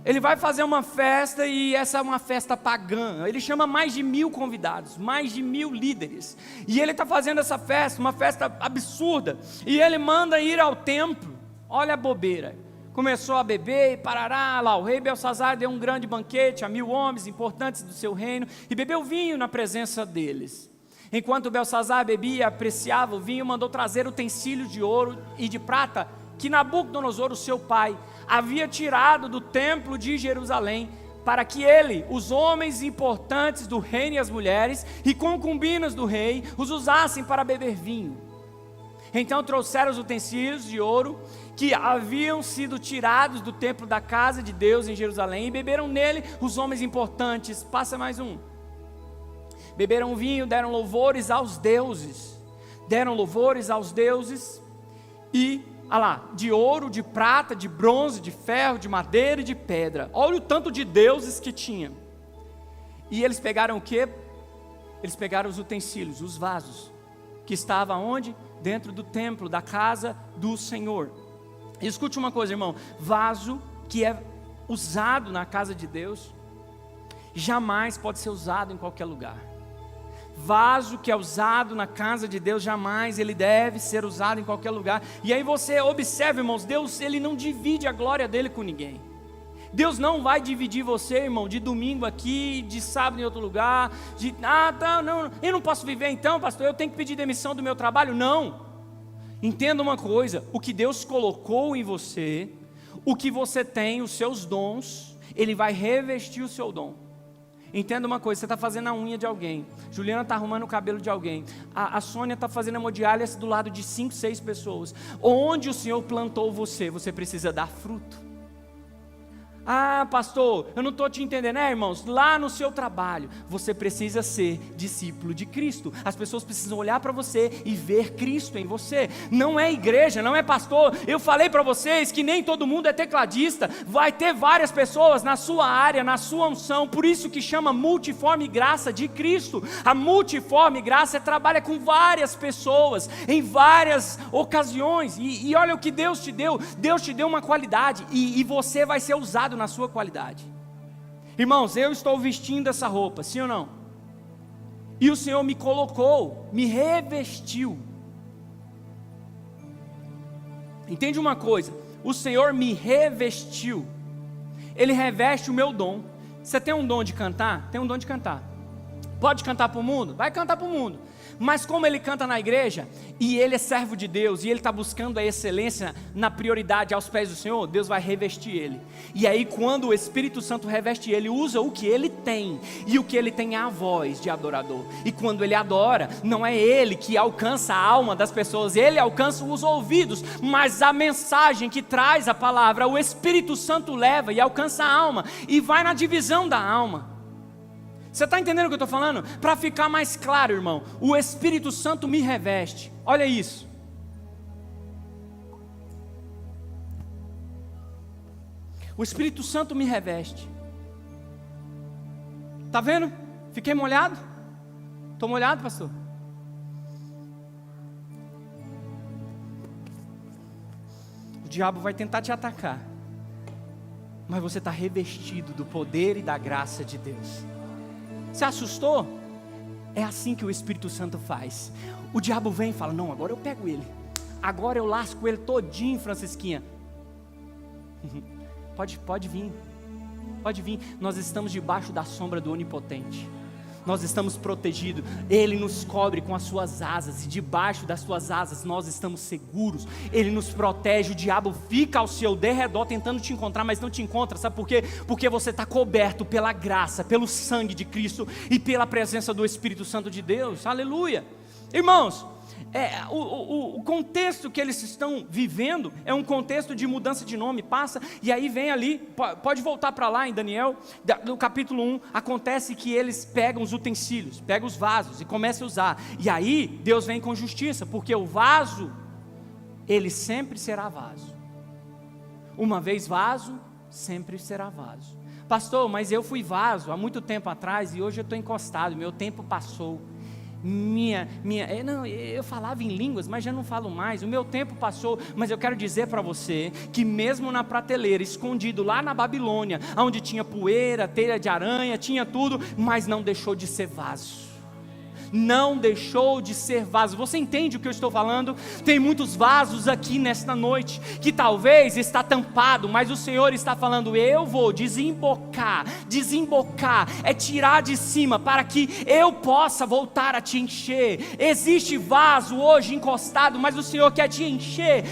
Ele vai fazer uma festa, e essa é uma festa pagã. Ele chama mais de 1000 convidados, mais de 1000 líderes. E ele está fazendo essa festa, uma festa absurda. E ele manda ir ao templo. Olha a bobeira. Começou a beber e parará lá. O rei Belsazar deu um grande banquete a 1000 homens importantes do seu reino, e bebeu vinho na presença deles. Enquanto Belsazar bebia e apreciava o vinho, mandou trazer utensílios de ouro e de prata que Nabucodonosor, o seu pai, havia tirado do templo de Jerusalém, para que ele, os homens importantes do reino e as mulheres e concubinas do rei, os usassem para beber vinho. Então trouxeram os utensílios de ouro que haviam sido tirados do templo da casa de Deus em Jerusalém, e beberam nele os homens importantes. Passa mais um. Beberam vinho, deram louvores aos deuses, e, de ouro, de prata, de bronze, de ferro, de madeira e de pedra. Olha o tanto de deuses que tinha. E eles pegaram o quê? Eles pegaram os utensílios, os vasos, que estavam onde? Dentro do templo, da casa do Senhor. E escute uma coisa, irmão, vaso que é usado na casa de Deus, jamais pode ser usado em qualquer lugar. Vaso que é usado na casa de Deus, jamais ele deve ser usado em qualquer lugar. E aí você observa, irmãos, Deus, ele não divide a glória dele com ninguém. Deus não vai dividir você, irmão, de domingo aqui, de sábado em outro lugar, não, eu não posso viver então, pastor, eu tenho que pedir demissão do meu trabalho. Não, entenda uma coisa, o que Deus colocou em você, o que você tem, os seus dons, Ele vai revestir o seu dom. Entenda uma coisa, você está fazendo a unha de alguém, Juliana está arrumando o cabelo de alguém, a Sônia está fazendo a hemodiálise do lado de 5, 6 pessoas. Onde o Senhor plantou você, você precisa dar fruto. Ah, pastor, eu não estou te entendendo, irmãos? Lá no seu trabalho, você precisa ser discípulo de Cristo. As pessoas precisam olhar para você e ver Cristo em você. Não é igreja, não é pastor. Eu falei para vocês que nem todo mundo é tecladista. Vai ter várias pessoas na sua área, na sua unção. Por isso que chama multiforme graça de Cristo. A multiforme graça trabalha com várias pessoas, em várias ocasiões. E olha o que Deus te deu. Deus te deu uma qualidade, e você vai ser usado na sua qualidade. Irmãos, eu estou vestindo essa roupa, sim ou não? E o Senhor me colocou, me revestiu. Entende uma coisa? o Senhor me revestiu. Ele reveste o meu dom. Você tem um dom de cantar? Tem um dom de cantar. Pode cantar para o mundo? Vai cantar para o mundo. Mas como ele canta na igreja, e ele é servo de Deus, e ele está buscando a excelência na prioridade aos pés do Senhor, Deus vai revestir ele. E aí quando o Espírito Santo reveste ele, usa o que ele tem, e o que ele tem é a voz de adorador. E quando ele adora, não é ele que alcança a alma das pessoas, ele alcança os ouvidos, mas a mensagem que traz a palavra, o Espírito Santo leva e alcança a alma, e vai na divisão da alma. Você está entendendo o que eu estou falando? Para ficar mais claro, irmão, o Espírito Santo me reveste. Olha isso. O Espírito Santo me reveste. Está vendo? Fiquei molhado? Estou molhado, pastor? O diabo vai tentar te atacar, mas você está revestido do poder e da graça de Deus. Você assustou? É assim que o Espírito Santo faz. O diabo vem e fala, não, agora eu pego ele, agora eu lasco ele todinho, Francisquinha. Pode vir, nós estamos debaixo da sombra do Onipotente, nós estamos protegidos, Ele nos cobre com as suas asas, e debaixo das suas asas nós estamos seguros, Ele nos protege. O diabo fica ao seu derredor tentando te encontrar, mas não te encontra, sabe por quê? Porque você está coberto pela graça, pelo sangue de Cristo, e pela presença do Espírito Santo de Deus, aleluia. Irmãos, o contexto que eles estão vivendo é um contexto de mudança de nome. Passa, e aí vem ali, pode voltar para lá em Daniel, no capítulo 1, acontece que eles pegam os utensílios, pegam os vasos e começam a usar, e aí Deus vem com justiça, porque o vaso, ele sempre será vaso, uma vez vaso, sempre será vaso. Pastor, mas eu fui vaso há muito tempo atrás, e hoje eu estou encostado, meu tempo passou. Eu falava em línguas, mas já não falo mais, o meu tempo passou. Mas eu quero dizer para você, que mesmo na prateleira, escondido lá na Babilônia, onde tinha poeira, teia de aranha, tinha tudo, mas não deixou de ser vaso. Não deixou de ser vaso. Você entende o que eu estou falando? Tem muitos vasos aqui nesta noite, que talvez está tampado, mas o Senhor está falando, eu vou desembocar, é tirar de cima, para que eu possa voltar a te encher. Existe vaso hoje encostado, mas o Senhor quer te encher,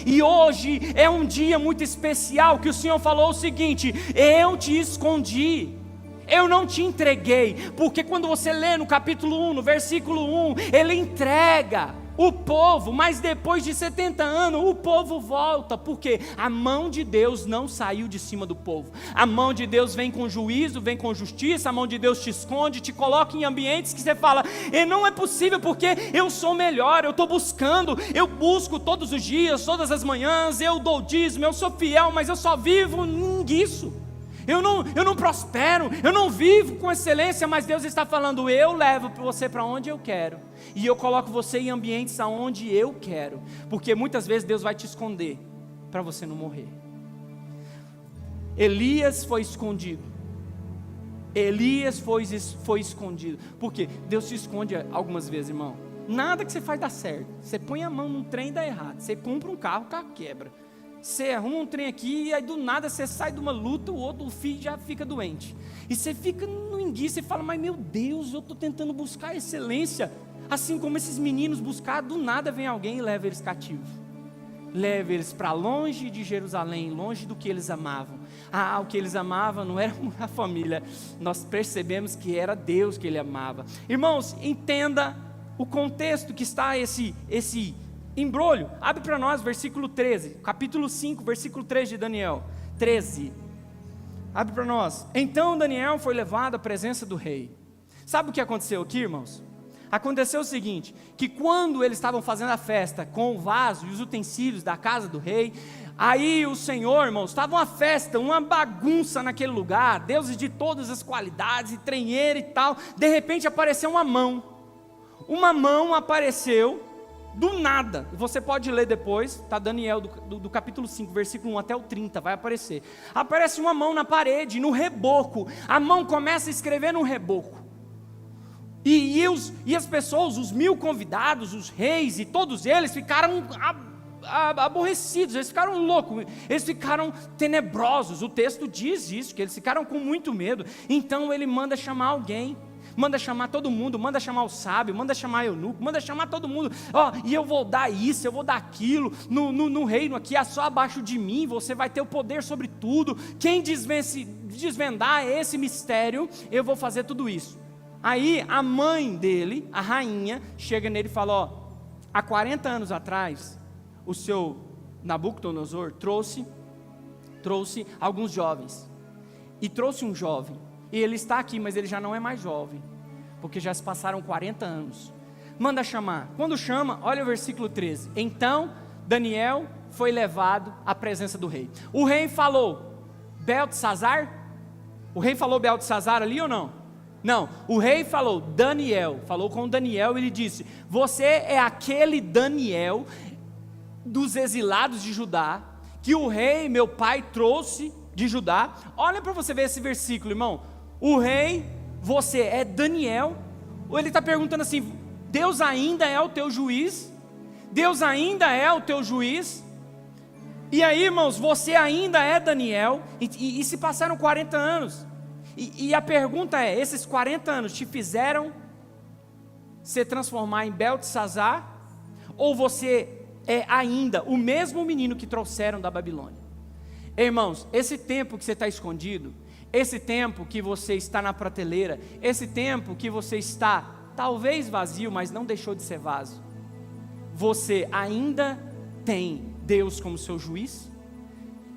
e hoje é um dia muito especial, que o Senhor falou o seguinte, eu te escondi, eu não te entreguei, porque quando você lê no capítulo 1, no versículo 1, ele entrega o povo, mas depois de 70 anos, o povo volta, porque a mão de Deus não saiu de cima do povo, a mão de Deus vem com juízo, vem com justiça, a mão de Deus te esconde, te coloca em ambientes que você fala, e não é possível, porque eu sou melhor, eu estou buscando, eu busco todos os dias, todas as manhãs, eu dou dízimo, eu sou fiel, mas eu só vivo nisso. Eu não prospero, eu não vivo com excelência, mas Deus está falando, eu levo você para onde eu quero, e eu coloco você em ambientes aonde eu quero, porque muitas vezes Deus vai te esconder, para você não morrer. Elias foi escondido, porque Deus se esconde algumas vezes, irmão. Nada que você faz dá certo, você põe a mão num trem e dá errado, você compra um carro, o carro quebra. Você arruma um trem aqui, e aí do nada você sai de uma luta, o filho já fica doente, e você fica no enguiço, você fala, mas meu Deus, eu estou tentando buscar excelência, assim como esses meninos buscaram, do nada vem alguém e leva eles cativos, leva eles para longe de Jerusalém, longe do que eles amavam. O que eles amavam não era a família, nós percebemos que era Deus que ele amava. Irmãos, entenda o contexto que está esse embrolho. Abre para nós versículo 13, capítulo 5, versículo 3 de Daniel 13, abre para nós. Então Daniel foi levado à presença do rei. Sabe o que aconteceu aqui, irmãos? Aconteceu o seguinte, que quando eles estavam fazendo a festa com o vaso e os utensílios da casa do rei, aí o Senhor, irmãos, estava uma festa, uma bagunça naquele lugar, deuses de todas as qualidades, e trenheiro e tal, de repente apareceu uma mão apareceu, do nada, você pode ler depois, está Daniel do capítulo 5, versículo 1 até o 30, vai aparecer. Aparece uma mão na parede, no reboco, a mão começa a escrever no reboco, e as pessoas, os 1000 convidados, os reis e todos eles ficaram aborrecidos, eles ficaram loucos, eles ficaram tenebrosos. O texto diz isso, que eles ficaram com muito medo. Então ele manda chamar alguém, manda chamar todo mundo, manda chamar o sábio, manda chamar o eunuco, manda chamar todo mundo. E eu vou dar isso, eu vou dar aquilo, no reino aqui, é só abaixo de mim, você vai ter o poder sobre tudo. Quem desvendar esse mistério, eu vou fazer tudo isso. Aí a mãe dele, a rainha, chega nele e fala: há 40 anos atrás, o seu Nabucodonosor trouxe alguns jovens, e trouxe um jovem, e ele está aqui, mas ele já não é mais jovem, porque já se passaram 40 anos. Manda chamar. Quando chama, olha o versículo 13. Então Daniel foi levado à presença do rei. O rei falou Beltesazar? O rei falou Beltesazar ali ou não? Não, o rei falou Daniel, falou com Daniel e lhe disse: você é aquele Daniel dos exilados de Judá, que o rei, meu pai, trouxe de Judá. Olha para você ver esse versículo, irmão. O rei, você é Daniel. Ou ele está perguntando assim: Deus ainda é o teu juiz? Deus ainda é o teu juiz? E aí, irmãos, você ainda é Daniel, e se passaram 40 anos. E a pergunta é: esses 40 anos te fizeram se transformar em Beltesazar? Ou você é ainda o mesmo menino que trouxeram da Babilônia? Irmãos, esse tempo que você está escondido, esse tempo que você está na prateleira, esse tempo que você está talvez vazio, mas não deixou de ser vaso, você ainda tem Deus como seu juiz?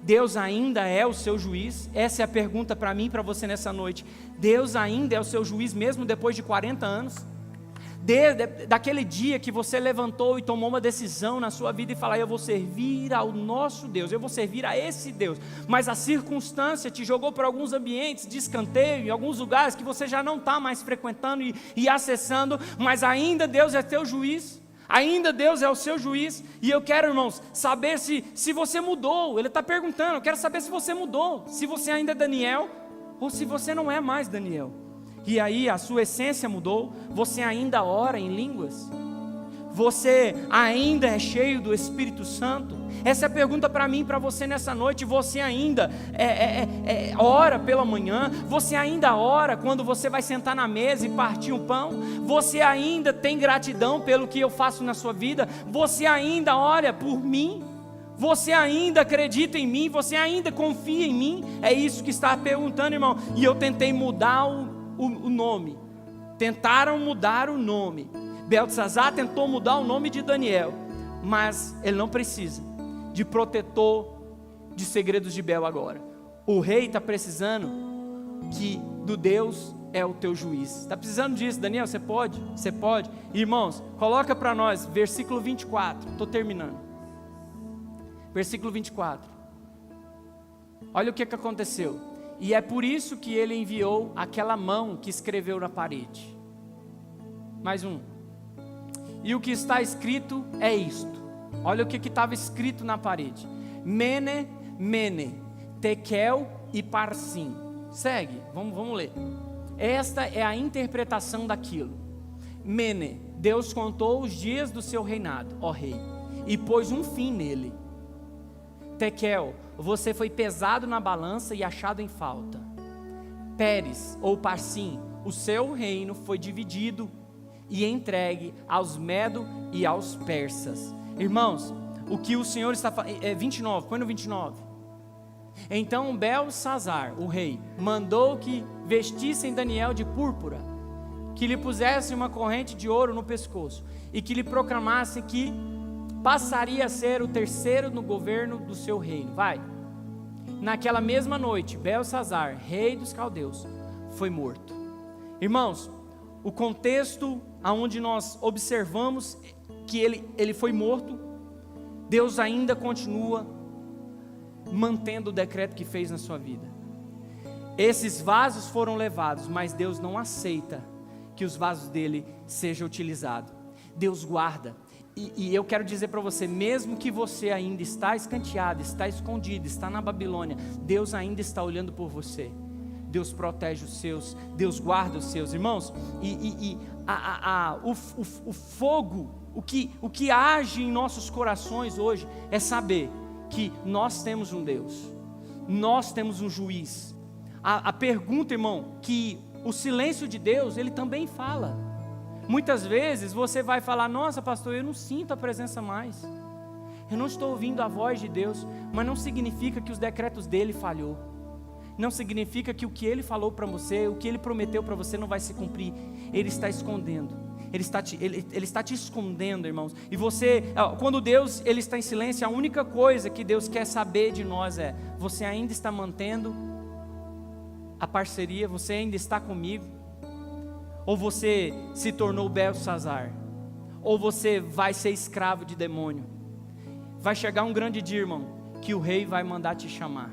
Deus ainda é o seu juiz? Essa é a pergunta para mim e para você nessa noite. Deus ainda é o seu juiz mesmo depois de 40 anos? Daquele dia que você levantou e tomou uma decisão na sua vida e falou: eu vou servir ao nosso Deus, eu vou servir a esse Deus, mas a circunstância te jogou para alguns ambientes de escanteio, em alguns lugares que você já não está mais frequentando e acessando, mas ainda Deus é teu juiz, ainda Deus é o seu juiz. E eu quero, irmãos, saber se você mudou. Ele está perguntando, eu quero saber se você mudou, se você ainda é Daniel, ou se você não é mais Daniel. E aí a sua essência mudou. Você ainda ora em línguas? Você ainda é cheio do Espírito Santo? Essa é a pergunta para mim e para você nessa noite. Você ainda ora pela manhã? Você ainda ora quando você vai sentar na mesa e partir um pão? Você ainda tem gratidão pelo que eu faço na sua vida? Você ainda ora por mim? Você ainda acredita em mim? Você ainda confia em mim? É isso que está perguntando, irmão. E eu tentei mudar o nome. Tentaram mudar o nome. Beltesazar tentou mudar o nome de Daniel, mas ele não precisa de protetor de segredos de Bel agora. O rei está precisando do Deus é o teu juiz. Está precisando disso, Daniel? Você pode? Você pode? Irmãos, coloca para nós versículo 24. Estou terminando. Versículo 24. Olha o que aconteceu. E é por isso que ele enviou aquela mão que escreveu na parede. Mais um. E o que está escrito é isto. Olha o que estava escrito na parede: Mene, Mene, Tekel e Parsim. Segue, vamos ler. Esta é a interpretação daquilo. Mene, Deus contou os dias do seu reinado, ó rei, e pôs um fim nele. Tekel, você foi pesado na balança e achado em falta. Pérez ou Parsim, o seu reino foi dividido e entregue aos Medo e aos persas. Irmãos, o que o Senhor está falando, 29, põe no 29. Então Beltesazar, o rei, mandou que vestissem Daniel de púrpura, que lhe pusessem uma corrente de ouro no pescoço e que lhe proclamassem que passaria a ser o terceiro no governo do seu reino. Vai. Naquela mesma noite, Beltesazar, rei dos caldeus, foi morto. Irmãos, o contexto aonde nós observamos que ele foi morto, Deus ainda continua mantendo o decreto que fez na sua vida. Esses vasos foram levados, mas Deus não aceita que os vasos dele sejam utilizados. Deus guarda. E eu quero dizer para você, mesmo que você ainda está escanteado, está escondido, está na Babilônia, Deus ainda está olhando por você. Deus protege os seus, Deus guarda os seus, irmãos. O fogo, o que age em nossos corações hoje é saber que nós temos um Deus, nós temos um juiz. A pergunta, irmão, que o silêncio de Deus, Ele também fala. Muitas vezes você vai falar: nossa pastor, eu não sinto a presença mais, eu não estou ouvindo a voz de Deus. Mas não significa que os decretos dele falhou, não significa que o que Ele falou para você, o que Ele prometeu para você não vai se cumprir. Ele está escondendo, Ele está te escondendo, irmãos. E você, quando Deus Ele está em silêncio, a única coisa que Deus quer saber de nós é: você ainda está mantendo a parceria? Você ainda está comigo? Ou você se tornou Belsazar? Ou você vai ser escravo de demônio? Vai chegar um grande dia, irmão, que o rei vai mandar te chamar.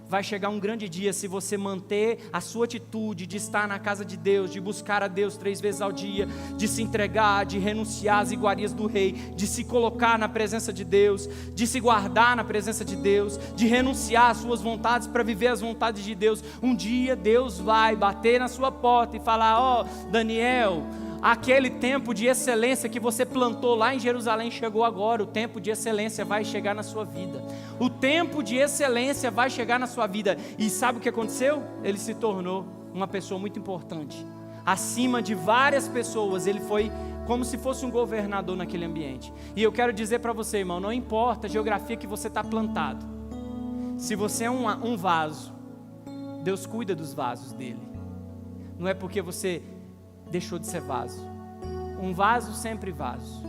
Vai chegar um grande dia, se você manter a sua atitude de estar na casa de Deus, de buscar a Deus 3 vezes ao dia, de se entregar, de renunciar às iguarias do rei, de se colocar na presença de Deus, de se guardar na presença de Deus, de renunciar às suas vontades para viver as vontades de Deus. Um dia Deus vai bater na sua porta e falar: ó, Daniel, aquele tempo de excelência que você plantou lá em Jerusalém chegou agora. O tempo de excelência vai chegar na sua vida. O tempo de excelência vai chegar na sua vida. E sabe o que aconteceu? Ele se tornou uma pessoa muito importante. Acima de várias pessoas, ele foi como se fosse um governador naquele ambiente. E eu quero dizer para você, irmão, não importa a geografia que você está plantado. Se você é um vaso, Deus cuida dos vasos dele. Não é porque você deixou de ser vaso. Um vaso, sempre vaso.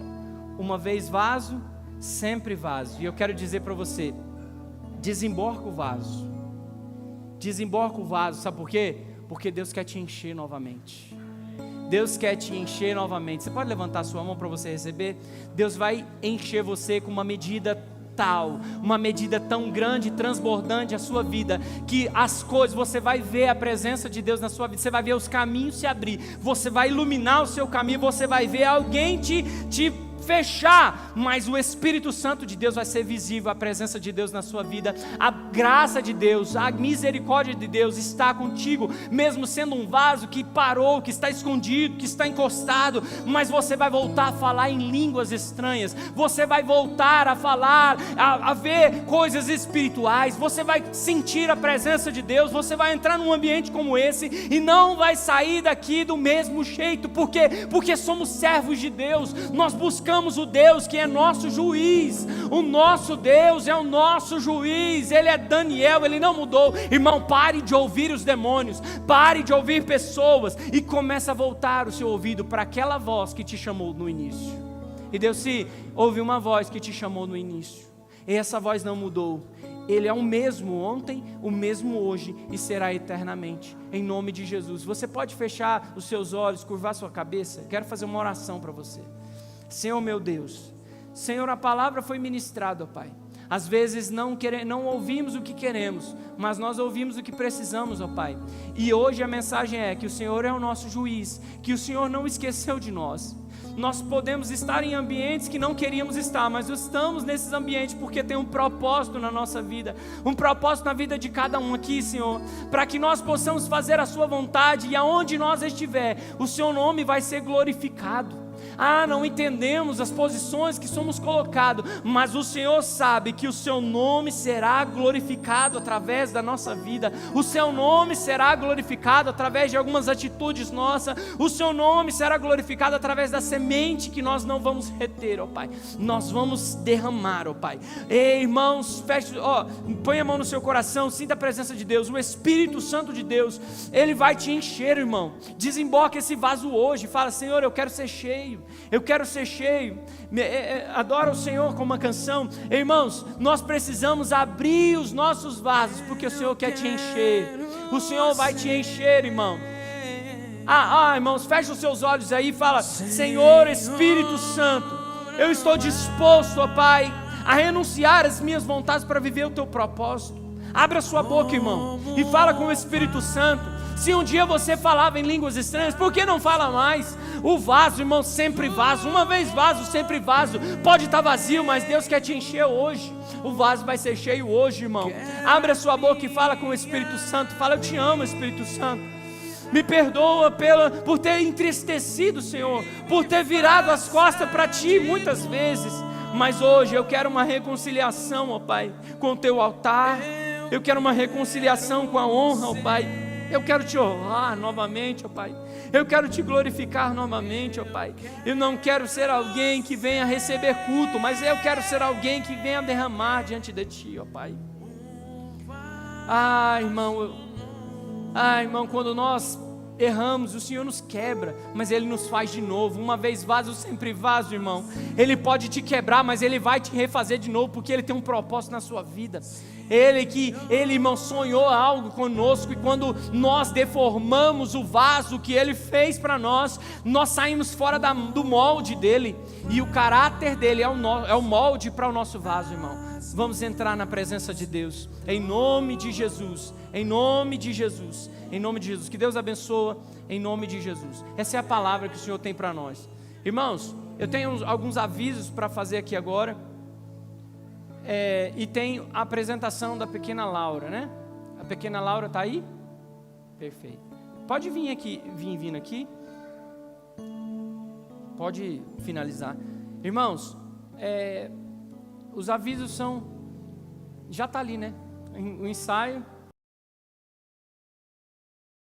Uma vez vaso, sempre vaso. E eu quero dizer para você: desemborca o vaso. Desemborca o vaso. Sabe por quê? Porque Deus quer te encher novamente. Deus quer te encher novamente. Você pode levantar a sua mão para você receber? Deus vai encher você com uma medida tal, uma medida tão grande, transbordante a sua vida, que as coisas, você vai ver a presença de Deus na sua vida, você vai ver os caminhos se abrir, você vai iluminar o seu caminho, você vai ver alguém te fechar, mas o Espírito Santo de Deus vai ser visível, a presença de Deus na sua vida, a graça de Deus, a misericórdia de Deus está contigo, mesmo sendo um vaso que parou, que está escondido, que está encostado, mas você vai voltar a falar em línguas estranhas, você vai voltar a falar, a ver coisas espirituais, você vai sentir a presença de Deus, você vai entrar num ambiente como esse e não vai sair daqui do mesmo jeito. Por quê? Porque somos servos de Deus, nós buscamos o Deus que é nosso juiz. O nosso Deus é o nosso juiz. Ele é Daniel, ele não mudou. Irmão, pare de ouvir os demônios, pare de ouvir pessoas e comece a voltar o seu ouvido para aquela voz que te chamou no início. E Deus, se ouve uma voz que te chamou no início, e essa voz não mudou, Ele é o mesmo ontem, o mesmo hoje e será eternamente, em nome de Jesus. Você pode fechar os seus olhos, curvar sua cabeça? Quero fazer uma oração para você. Senhor meu Deus, Senhor, a palavra foi ministrada, ó Pai. Às vezes não ouvimos o que queremos, mas nós ouvimos o que precisamos, ó Pai. E hoje a mensagem é que o Senhor é o nosso juiz, que o Senhor não esqueceu de nós. Nós podemos estar em ambientes que não queríamos estar, mas estamos nesses ambientes porque tem um propósito na nossa vida, um propósito na vida de cada um aqui, Senhor, para que nós possamos fazer a sua vontade e aonde nós estiver, o seu nome vai ser glorificado. Não entendemos as posições que somos colocados, mas o Senhor sabe que o seu nome será glorificado através da nossa vida, o seu nome será glorificado através de algumas atitudes nossas, o seu nome será glorificado através da semente que nós não vamos reter, ó Pai, nós vamos derramar, ó Pai. Ei, irmãos, feche, põe a mão no seu coração, sinta a presença de Deus, o Espírito Santo de Deus, Ele vai te encher, irmão. Desemboca esse vaso hoje, fala: Senhor, eu quero ser cheio, eu quero ser cheio. Adora o Senhor com uma canção. Irmãos, nós precisamos abrir os nossos vasos, porque o Senhor quer te encher, o Senhor vai te encher, irmão. Irmãos, fecha os seus olhos aí e fala: Senhor Espírito Santo, eu estou disposto, ó Pai, a renunciar às minhas vontades para viver o teu propósito. Abra sua boca, irmão, e fala com o Espírito Santo. Se um dia você falava em línguas estranhas, por que não fala mais? O vaso, irmão, sempre vaso. Uma vez vaso, sempre vaso. Pode estar vazio, mas Deus quer te encher hoje. O vaso vai ser cheio hoje, irmão. Abre a sua boca e fala com o Espírito Santo. Fala, eu te amo, Espírito Santo. Me perdoa por ter entristecido, Senhor, por ter virado as costas para Ti muitas vezes. Mas hoje eu quero uma reconciliação, ó Pai, com o Teu altar. Eu quero uma reconciliação com a honra, ó Pai. Eu quero Te honrar novamente, ó Pai. Eu quero Te glorificar novamente, ó Pai. Eu não quero ser alguém que venha receber culto, mas eu quero ser alguém que venha derramar diante de Ti, ó Pai. Irmão, quando nós erramos, o Senhor nos quebra, mas Ele nos faz de novo. Uma vez vaso, sempre vaso, irmão. Ele pode te quebrar, mas Ele vai te refazer de novo, porque Ele tem um propósito na sua vida. Ele, irmão, sonhou algo conosco, e quando nós deformamos o vaso que Ele fez para nós, nós saímos fora do molde dEle, e o caráter dEle é o molde para o nosso vaso, irmão. Vamos entrar na presença de Deus, em nome de Jesus, em nome de Jesus, em nome de Jesus. Que Deus abençoe, em nome de Jesus. Essa é a palavra que o Senhor tem para nós. Irmãos, eu tenho alguns avisos para fazer aqui agora, e tem a apresentação da pequena Laura, né? A pequena Laura está aí? Perfeito. Pode vir aqui, vindo aqui. Pode finalizar. Irmãos, os avisos já está ali, né? O ensaio